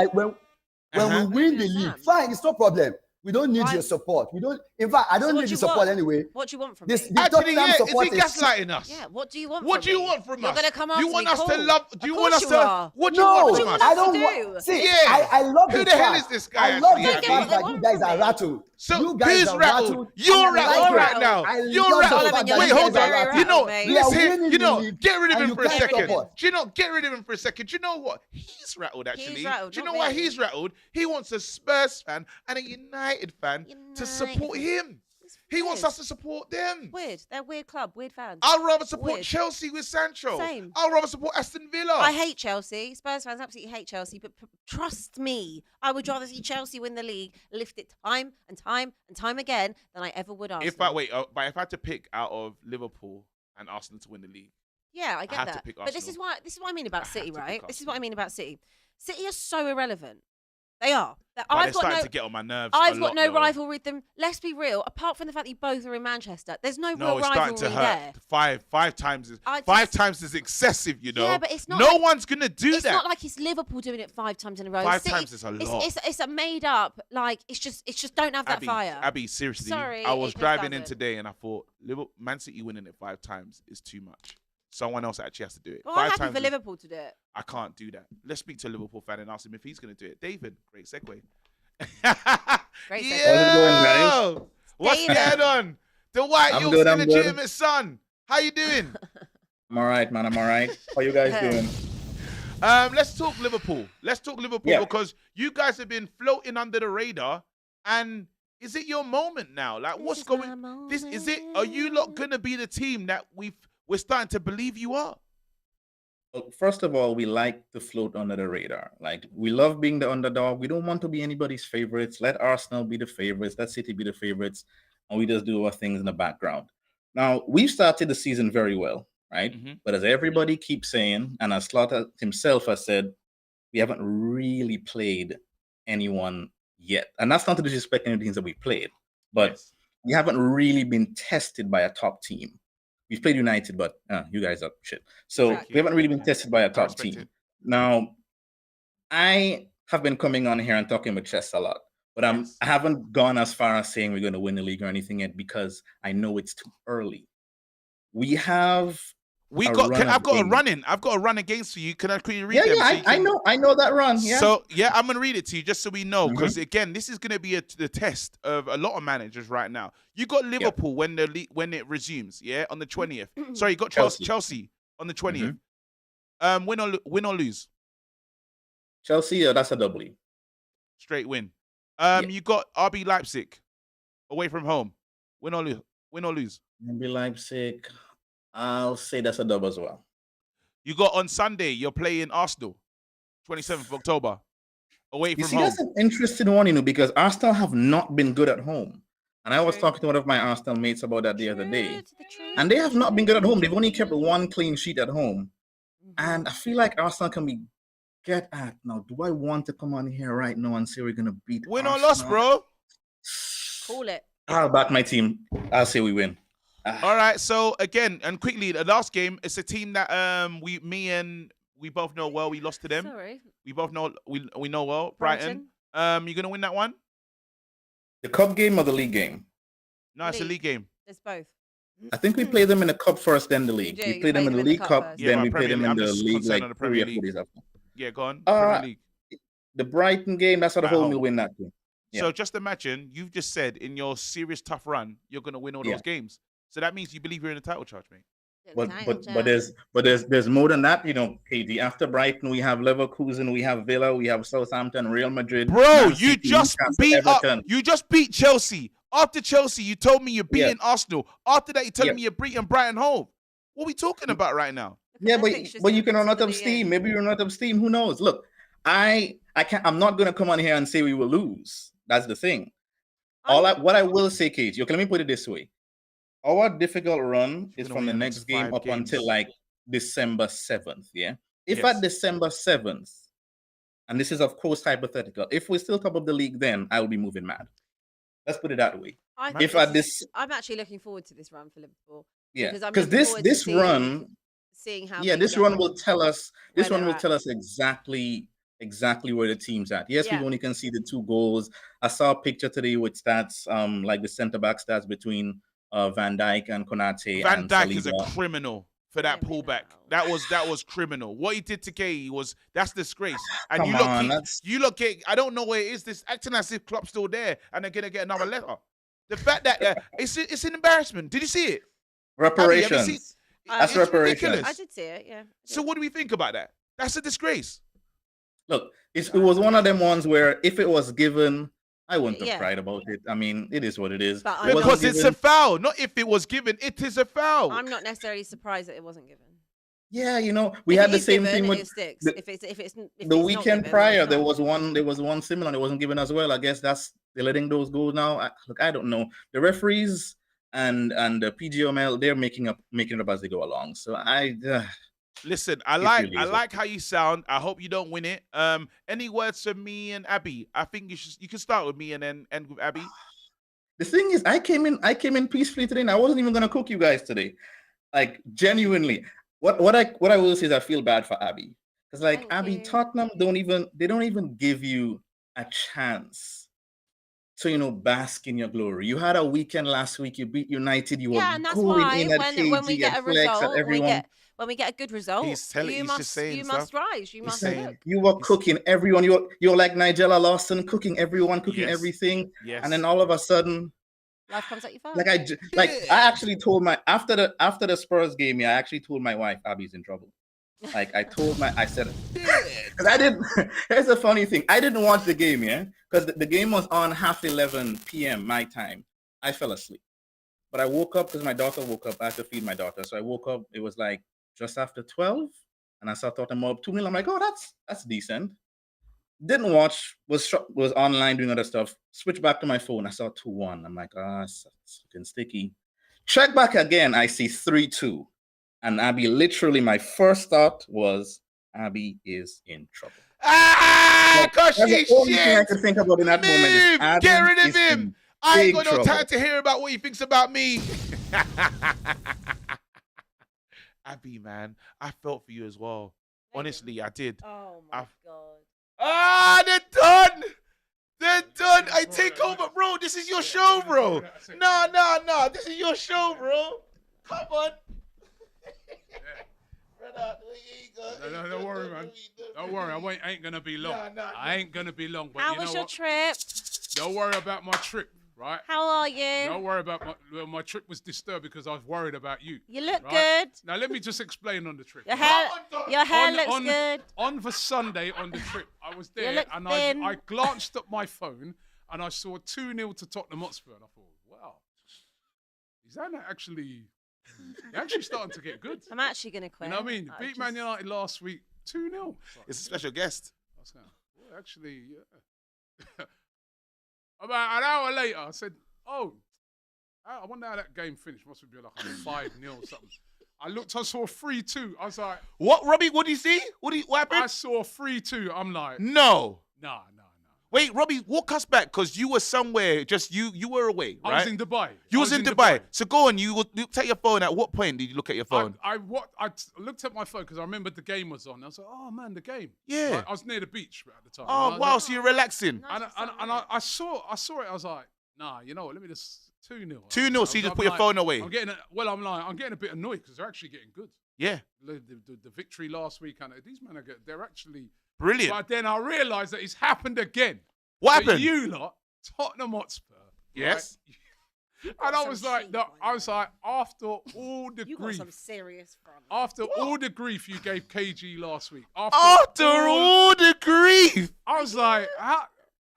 Uh-huh. we win the league, fine, it's no problem. We don't need Why? your support. We don't. In fact, I don't what need do your you support want? anyway. What do you want from This me? the Actually, Tottenham yeah. Is support he is gaslighting us? Yeah, what do you want What from do you me? want from You're us? going to come after You me. want us to Cool. love? Do you Of want course us you to? are. What do you No, want What do from you us? want I us don't to want. do? See, Yeah. I love Who the the hell fact- is this guy I love actually, the Abby? fact that you guys are What rattled. So You guys who's are rattled? You're and I rattled like right it. now. I You're love the rattled. fact that Wait, you hold guys on. are rattled. You know, mate. We let's are hear. winning You the know, league, get rid of and him you for a can't second. support. Do you know? Get rid of him for a second. Do you know what? He's rattled actually. rattled, Do you not know why me. he's rattled? He wants a Spurs fan and a United fan to support him. He wants us to support them. Weird. They're a weird club. Weird fans. I'd rather support Weird. Chelsea with Sancho. Same. I'd rather support Aston Villa. I hate Chelsea. Spurs fans absolutely hate Chelsea, but trust me, I would rather see Chelsea win the league, lift it time and time again than I ever would Arsenal. But if I had to pick out of Liverpool and Arsenal to win the league, Yeah, I get have to that. pick But this Arsenal. is what I mean about I have City, to pick right? This is Arsenal. what I mean about City. City are so irrelevant. They are. but I've they're got starting no. to get on my nerves. I've a got lot, no though. rivalry with them. Let's be real. Apart from the fact that you both are in Manchester, there's no No, real it's starting rivalry to there. hurt. Five times is I five just- times is excessive. You know. Yeah, but it's not No like- one's gonna do It's that. not like it's Liverpool doing it 5 times in a row. Five City- times is a lot. It's a made up. Like it's just don't have that Abby, fire. Abby, seriously, Sorry, I it was just driving in doesn't. today and I thought Man City winning it 5 times is too much. Someone else actually has to do it. Well, 5 I'm happy times for is- Liverpool to do it. I can't do that. Let's speak to a Liverpool fan and ask him if he's going to do it. David, great segue. Great segue. Yo! What's David. going on? The White I'm York's good, I'm good. illegitimate son. How you doing? I'm all right, man. I'm all right. How you guys doing? Let's talk Liverpool. Yeah. Because you guys have been floating under the radar. And is it your moment now? Like, what's is going? my This is it. Are you lot gonna be the team that we're starting to believe you are? Well, first of all, we like to float under the radar. Like, we love being the underdog. We don't want to be anybody's favorites. Let Arsenal be the favorites. Let City be the favorites. And we just do our things in the background. Now, we've started the season very well, right? Mhm. But as everybody keeps saying, and as Slaughter himself has said, we haven't really played anyone yet. And that's not to disrespect any teams that we played, but Yes. we haven't really been tested by a top team. We've played United, but you guys are shit. So Exactly. we haven't really been tested by a I top respect team. it. Now, I have been coming on here and talking about chess a lot, but Yes. I haven't gone as far as saying we're going to win the league or anything yet because I know it's too early. We have We a got. run I've of got a games. run in. I've got a run against you. Can I quickly read Yeah, them? yeah, so you can- I know that run. Yeah. So yeah, I'm gonna read it to you just so we know, Mhm. because again, this is gonna be the test of a lot of managers right now. You got Liverpool when when it resumes, yeah, on the 20th. Sorry, you got Chelsea on the 20th. Win or lose, Chelsea, that's a doubly. straight win. Yeah. You got RB Leipzig away from home. Win or lose. Win or lose. Maybe Leipzig. I'll say that's a dub as well. You got on Sunday. You're playing Arsenal, 27th of October, away You from see, home. that's an interesting one, because Arsenal have not been good at home. And I was True. talking to one of my Arsenal mates about that the other day. True to the truth, And they have not been good at home. They've only kept true. one clean sheet at home. Mhm. And I feel like Arsenal can be get at. Now, do I want to come on here right now and say we're going to beat Win or Arsenal? loss, bro. Call it. I'll back my team. I'll say we win. All right. So again, and quickly, the last game, it's a team that we both know well. We lost to them. Sorry. We both know we know well. Brighton. You gonna win that one? The cup game or the league game? No, it's a league game. It's both. I think we play them in the cup first, then the league. do, We you play them in the League Cup, first. Yeah, then but we play Premier them League- in I'm the just league concerned like on the 3 Premier or 4 days after. Yeah, go on. Uh, Premier League. The Brighton game, that's at At home, home. we'll win that too. Yeah. So just imagine you've just said in your serious tough run, you're gonna win all Yeah. those games. So that means you believe you're in a title charge, mate. But there's more than that, KD. After Brighton, we have Leverkusen, we have Villa, we have Southampton, Real Madrid. Bro, Man you City, just Newcastle, beat Everton. up. You just beat Chelsea. After Chelsea, you told me you're Yeah. beating Arsenal. After that, you're telling Yeah. me you're beating Brighton home. What are we talking about right now? Yeah, but you can run out of steam. Maybe you run out of steam. Who knows? Look, I can't. I'm not gonna come on here and say we will lose. That's the thing. What I will say, KG. Okay, let me put it this way. Our difficult run is gonna from the win the next next game 5 up games. until like December 7th. Yeah. If Yes. at December 7th, and this is of course hypothetical, if we're still top of the league, then I will be moving mad. Let's put it that way. If at this, I'm actually looking forward to this run for Liverpool. yeah, Because I'm because looking this forward to this run, seeing how yeah, things this go, run will tell us. This where one they're will at. tell us exactly where the team's at. Yes, Yeah. we've only conceded 2 goals. I saw a picture today with stats, like the centre back stats between Van Dijk and Konate. Van and Dijk is a Saliba. criminal for that pullback. That was criminal. What he did to Kay was that's disgrace. And Come on, that's- you look at I don't know where it is. This acting as if Klopp's still there and they're gonna get another letter. The fact that it's an embarrassment. Did you see it? Reparations. Abbi, have you seen- That's it's reparations. ridiculous. I did see it, yeah. So what do we think about that? That's a disgrace. Look, it was one of them ones where if it was given, I wouldn't have Yeah. cried about it. I mean, it is what it is. But It I'm wasn't Because it's a given. foul. Not if it was given. It is a foul. I'm not necessarily surprised that it wasn't given. Yeah, we If had it the is same given, thing with it sticks. the- If it's the not weekend given, then prior. it's There not. was one similar and it wasn't given as well. I guess they're letting those go now. Look, I don't know. The referees and the PGML, they're making it up as they go along. So Listen, I really is like how you sound. I hope you don't win it. Any words from me and Abby? I think you can start with me and then end with Abby. the thing is, I came in peacefully today, and I wasn't even gonna cook you guys today. Like genuinely, what I will say is I feel bad for Abby because like Thank Abby, you. Tottenham don't even give you a chance to bask in your glory. You had a weekend last week. You beat United. You Yeah, were and that's going why in at when we KG get a and flex at result, everyone. when we get a good result, He's just saying you stuff. must rise. You He's must saying- look. You were cooking everyone. You're like Nigella Lawson, cooking everyone, cooking Yes. everything, Yes. and then all of a sudden, Life comes at you fast. I actually told my after the Spurs game, I actually told my wife Abby's in trouble. Like I said, because I didn't. Here's the funny thing: I didn't watch the game, because the game was on 11:30 p.m. my time. I fell asleep, but I woke up because my daughter woke up. I had to feed my daughter, so I woke up. It was like just after 12, and I saw Tottenham up 2-0. I'm like, oh, that's decent. Didn't watch, was online doing other stuff. Switched back to my phone. I saw 2-1. I'm like, it's looking sticky. Check back again. I see 3-2. And Abby, literally, my first thought was, Abby is in trouble. Cause That's she's the only thing I shit. could think about in that moment. Is Abby Get rid of is him. in I ain't big got no trouble. time to hear about what he thinks about me. Abby, man, I felt for you as well. Honestly, I did. Oh my God. They're done. They're done. I take over, bro. This is your show, bro. No. This is your show, bro. Come on. Brother, here you go. No, don't worry, man. Don't worry. I ain't gonna be long. I ain't gonna be long. But How you know was your what? trip? Don't worry about my trip, right? How are you? Don't worry about my trip was disturbed because I was worried about you. You look right? good. Now let me just explain on the trip. Your hair looks good. On the Sunday on the trip, I was there look and thin. I glanced at my phone and I saw 2-0 to Tottenham Hotspur and I thought, wow, is that actually? They're actually starting to get good. I'm actually gonna quit. You know what I mean? Beat Man United last week 2-0. It's a special guest. I was going, well, actually, yeah. About an hour later, I said, oh, I wonder how that game finished. Must have been like a 5-0 or something. I looked, I saw 3-2. I was like, What, Robbie? What do you see? What happened? I saw 3-2. I'm like, No. nah. Wait, Robbie, walk us back because you were somewhere. Just you were away, right? I was in Dubai. You was in Dubai. So go on. You looked at your phone. At what point did you look at your phone? I looked at my phone because I remembered the game was on. I was like, oh man, the game. Yeah. Right? I was near the beach at the time. Oh wow, so you're relaxing. And I saw it. I was like, nah, you know what? Let me just 2-0. 2-0. So you just put your phone away. I'm getting a bit annoyed because they're actually getting good. Yeah. The victory last week, and these men they're actually Brilliant. But then I realised that it's happened again. What But happened? you lot, Tottenham Hotspur. Yes. Right? And I was like, after all the You got grief, some serious front. after all the grief you gave KG last week, After all the grief. I was like, how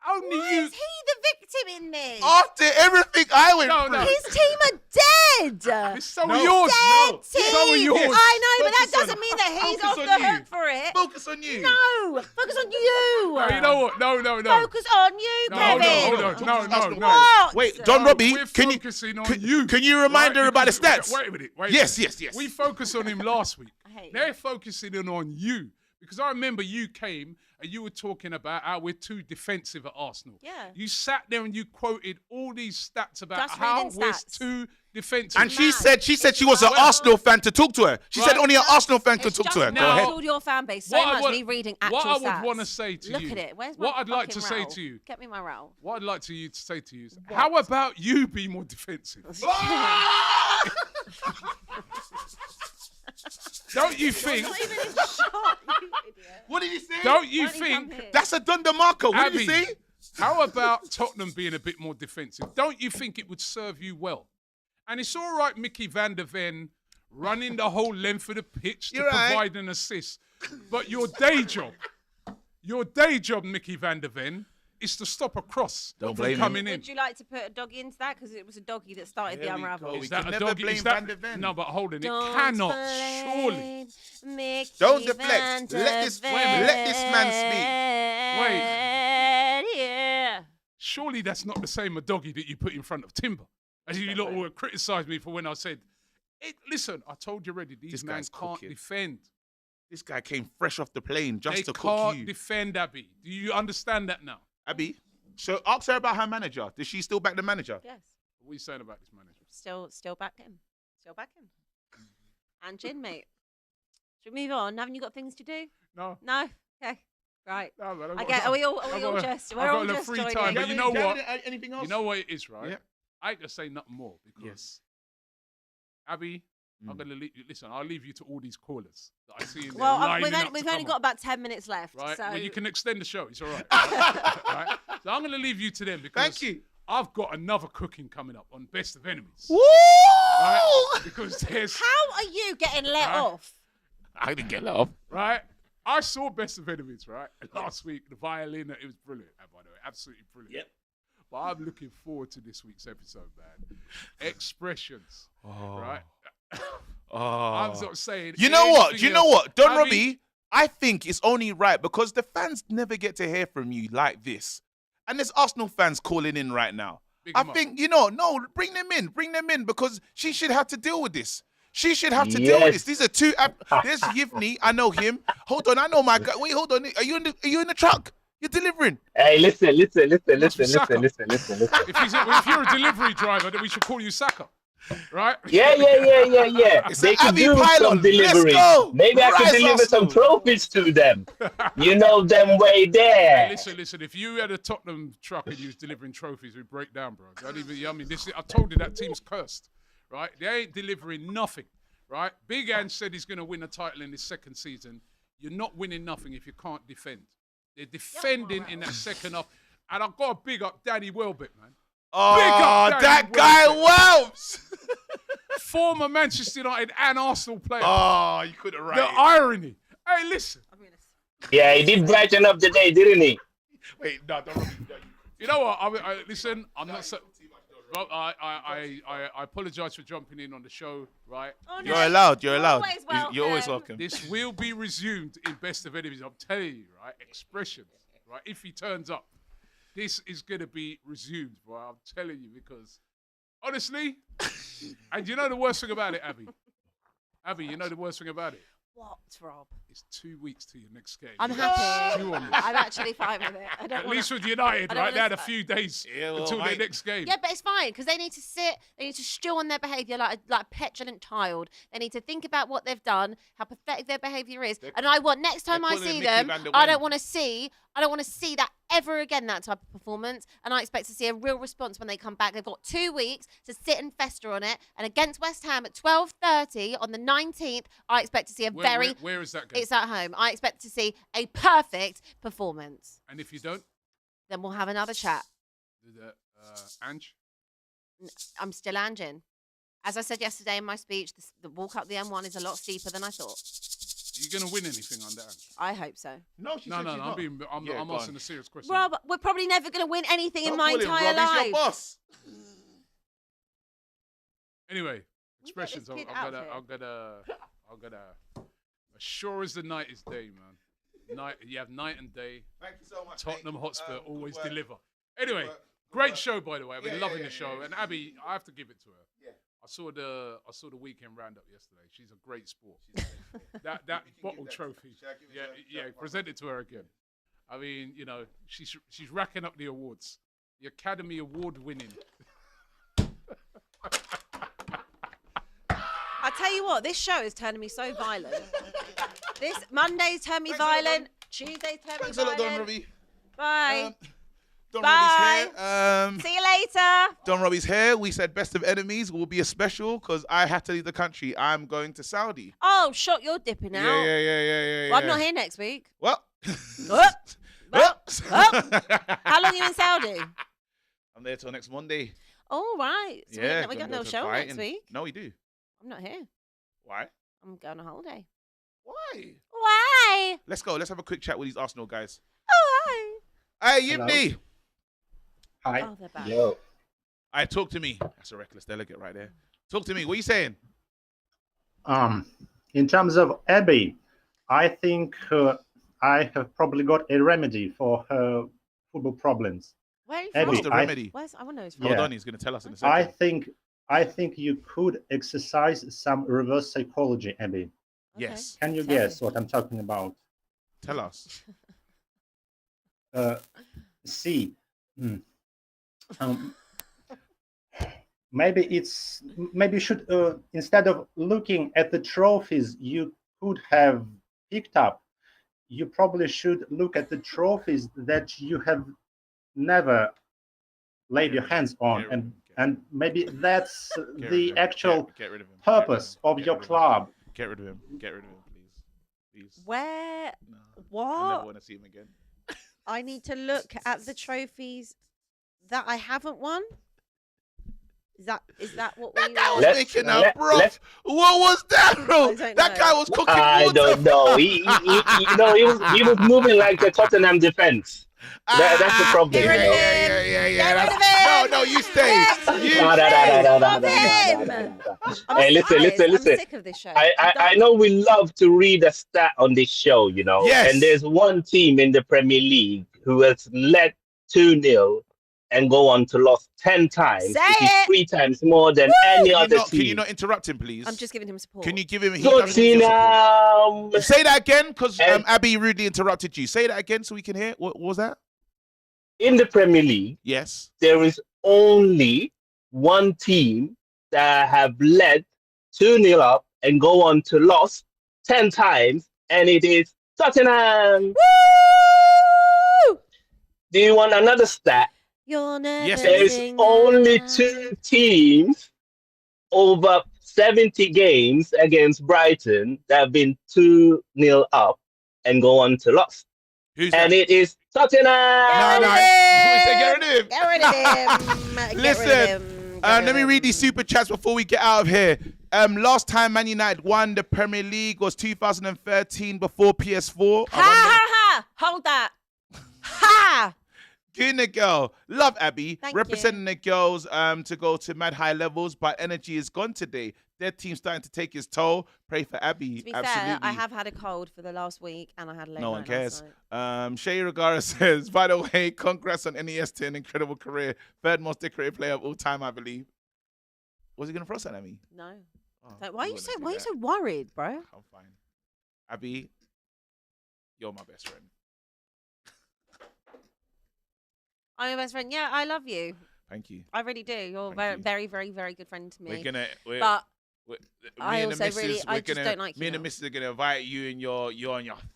only Why you? is he the victim in this? After everything I went through. No. His team are dead. It's so are yours. Dead So are team. yours. I know, but that Focus on- doesn't mean that he's focus off on the you. hook for it. Focus on you. No, focus on you. No, you know what? No. Focus on you, No, Kevin. hold on. No. What? Wait, Don Robbie, We're can you focusing on you. can you remind her about the Because- stats? Wait a minute. Yes. We focused on him last week. I hate They're focusing in on you. Because I remember you came and you were talking about how we're too defensive at Arsenal. Yeah. You sat there and you quoted all these stats about Just how reading we're stats. too defensive. And she mad. said she was an mad. Arsenal fan to talk to her. She said Right. only an Arsenal fan could It's talk just to her. Go Now- ahead. ridiculed your fan base so What I much. would- Me reading actual what I would stats. wanna say to Look you- at it. Where's my what I'd like to fucking say roll? to you- Get me my roll. What I'd like to say to you is, how about you be more defensive? Don't you think? Not even in shot, you idiot. What did you say? Don't you Why don't you come think? here? That's a Dundermarco. What did Abby, you say? how about Tottenham being a bit more defensive? Don't you think it would serve you well? And it's all right, Mickey van der Ven running the whole length of the pitch to You're right. provide an assist. But your day job, Mickey van der Ven, is to stop a cross Don't from blame him. coming in. Would you like to put a doggy into that? Because it was a doggy that started the There we unravel. go. Is We that can a never doggy? blame Is that, Van der Ven. No, but hold on. Don't It cannot, surely. blame Mickey Don't deflect. van der Let this man Ven. Yeah. Surely that's not the same a doggy that you put in front of Timber. As you lot were criticised me for when I said, listen, I told you already, these This men guy's can't cooking. defend. This guy came fresh off the plane just They to cook can't you. defend Abby. Do you understand that now? Abby, so ask her about her manager. Does she still back the manager? Yes. What are you saying about this manager? Still back him. Still back him. And Jin, mate. Should we move on? Haven't you got things to do? No. No? Okay. Right. No, man, I get. Are we all just? We're all just free joining time, in. but you know what? Anything else? You know what it is, right? Yeah. I ain't gonna say nothing more because Yes. Abby, I'm gonna listen. I'll leave you to all these callers that I see in there. Well, lining we've up only to got come on, about 10 minutes left. right. So Well, you can extend the show. It's all right. Right? So I'm gonna leave you to them because Thank you. I've got another cooking coming up on Best of Enemies. Woo! Right? Because there's how are you getting let Right. off? I didn't get off. right. I saw Best of Enemies right last week. The violin, it was brilliant. By the way, absolutely brilliant. Yep. But I'm looking forward to this week's episode, man. Expressions, right? I'm sort of saying. You know what? anything Do you know else. what? Don I mean, Robbie, I think it's only right because the fans never get to hear from you like this. And there's Arsenal fans calling in right now. Big I 'em up. think, no, bring them in because she should have to deal with this. She should have to deal with this. These are two. There's Yivni. I know him. Hold on, I know my guy. Wait, hold on. Are you in the truck? You're delivering. Hey, listen. If you're a Yeah, delivery driver, then we should call you Saka, right? yeah. It's They an can Abbi do pylon. some Let's delivery. go. Maybe I can Rise, deliver some Arsenal. trophies to them. You know them way Hey, there. listen. If you had a Tottenham truck and you was delivering trophies, we'd break down, bro. Don't even. I mean, I told you that team's cursed, right? They ain't delivering nothing, right? Big Ange said he's going to win a title in his second season. You're not winning nothing if you can't defend. They're defending in that second half, and I've got to big up Danny Welbeck, man. Oh, Danny that guy Welps. Former Manchester United and Arsenal player. Oh, you couldn't write The it. irony. Hey, listen. Yeah, he did brighten up the day, didn't he? Wait, no, don't Robbie. You know what? Listen, I'm not. Rob, I apologize for jumping in on the show, right? Oh, no. You're allowed. You're always You're always welcome. welcome. This will be resumed in Best of Enemies. I'm telling you, right? Expressions, right? If he turns up, this is going to be resumed, bro. I'm telling you because, honestly, and you know the worst thing about it, Abby? Abby, you know the worst thing about it? What, Rob? It's 2 weeks to your next game. I'm It's happy. two on you. I'm actually fine with it. I don't At wanna- least with United, I don't right? They had a wanna- few days Yeah, well, until their mate. next game. Yeah, but it's fine because they need to sit, they need to stew on their behaviour like a petulant child. They need to think about what they've done, how pathetic their behaviour is, and I want next time I calling see Nicky them, Van der I Ven. don't want to see that ever again. That type of performance, and I expect to see a real response when they come back. They've got 2 weeks to sit and fester on it, and against West Ham at 12:30 on the 19th, I expect to see a Where is that game? It's at home. I expect to see a perfect performance. And if you don't, Then we'll have another chat. Ange? I'm still Angin. As I said yesterday in my speech, the walk up the M1 is a lot steeper than I thought. Are you going to win anything on that? I hope so. No, she No, said no, she's no. not. I'm Yeah, go asking on. a serious question. Rob, we're probably never going to win anything in Don't my call him entire Rob, he's life. your boss. Anyway, We get expressions. this kid I'm outfit. gonna. As sure as the night is day, man. You have night and day. Thank you so much. Tottenham mate. Hotspur Good always work. deliver. Anyway, Good work. great show by the way. I've been Yeah, loving yeah, the show, yeah. and Abby, I have to give it to her. Yeah. I saw the weekend roundup yesterday. She's a great sport. that You can bottle give that to trophy. her. Shall I give it Yeah, to her? yeah. Sure. Present it to her again. I mean, you know, she's racking up the awards. The Academy Award winning. I tell you what, this show is turning me so violent. This Monday's turned me Thanks a lot, violent. Tuesday's turned me Thanks a lot, Don violent. Robbie. Bye. Don Bye. Robbie's here. See you later. Don Robbie's here. We said Best of Enemies will be a special because I had to leave the country. I'm going to Saudi. Oh, shot, you're dipping out. Yeah. Well, I'm not here next week. Well. Up. Well. How long are you in Saudi? I'm there till next Monday. All right. So Yeah. we got gonna no go to show next fighting. week. No, we do. I'm not here. Why? I'm going on holiday. Why? Why? Let's go. Let's have a quick chat with these Arsenal guys. Why? Hey, Hello. Yibni. Hi. Oh, they're back. Yo. Talk to me. That's a reckless delegate right there. Talk to me. What are you saying? In terms of Abby, I think I have probably got a remedy for her football problems. Where are you Abby, from? What's the remedy? Where's, I want to know his Yeah. Hold on. He's going to tell us in a second. I think you could exercise some reverse psychology, Abby. Yes. Can you Tell guess me. what I'm talking about? Tell us. See, maybe you should instead of looking at the trophies you could have picked up, you probably should look at the trophies that you have never laid your hands on, and maybe that's Get rid the of him. actual Get rid of him. purpose Get rid of him. your Get rid of him. club. Get rid of him. Get rid of him, please. Please. Where? No. I never What? want to see him again. I need to look at the trophies that I haven't won. Is that what we? That was Let- making let- a bro. let- What was that, bro? I don't That know. guy was cooking I water. don't know. He was moving like the Tottenham defense. That's the problem. Get rid of him. Yeah. Get rid of No, him. No, you stay. You No, no, no, stay. no, no, no, no, no, Him. no, no, no. I'm Hey, listen, tired. listen, I'm listen. sick of this show. I, I'm I, I done. know we love to read a stat on this show, you know, Yes. and there's one team in the Premier League who has led 2-0 and go on to lost 10 times, Say which is it. 3 times more than any other Can you team. not interrupt him, please? I'm just giving him support. Can you give him? He doesn't need your support. Tottenham. Say that again, because And- Abby rudely interrupted you. Say that again so we can hear. What was that? In the Premier League, Yes. there is only one team that have led 2-0 up and go on to lost 10 times, and it is Tottenham. Woo! Do you want another stat? You're never Yes, There is sing only out. 2 teams over 70 games against Brighton that have been 2-0 up and go on to loss. Who's that? And it is Tottenham. No, no. We say get rid of him. Get rid of him. Get Listen, rid of him. Get rid let me of read him. these super chats before we get out of here. Last time Man United won the Premier League was 2013 before PS4. Ha ha ha! Hold that. Ha! Gina girl, love Abby, Thank representing the girls to go to mad high levels, but energy is gone today. Their team's starting to take its toll. Pray for Abby. To be Absolutely. fair, I have had a cold for the last week, and I had a late No one night cares. last night. Shay Regara says, by the way, congrats on NES to an incredible career. Third most decorated player of all time, I believe. Was he gonna throw something at me? No. Oh, Don't- why are you wouldn't so? do Why are you that. so worried, bro? I'm fine. Abby, you're my best friend. I'm your best friend. Yeah, I love you. Thank you. I really do. You're a Thank very, you. very, very, very good friend to me. We're, but me I and the also really- missus, I we're just gonna, don't like me you and the now. missus are gonna invite you and your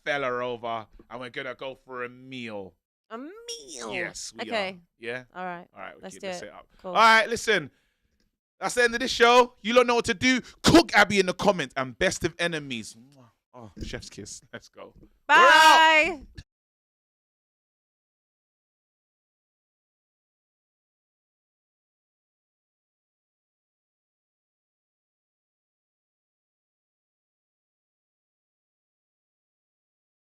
fella over, and we're gonna go for a meal. a meal. Yes, we Okay. are. Yeah. All right. All right. Let's Keep do this it. up. Cool. All right. Listen. That's the end of this show. You don't know what to do. Cook Abby in the comments and best of enemies. Oh, chef's kiss. Let's go. Bye.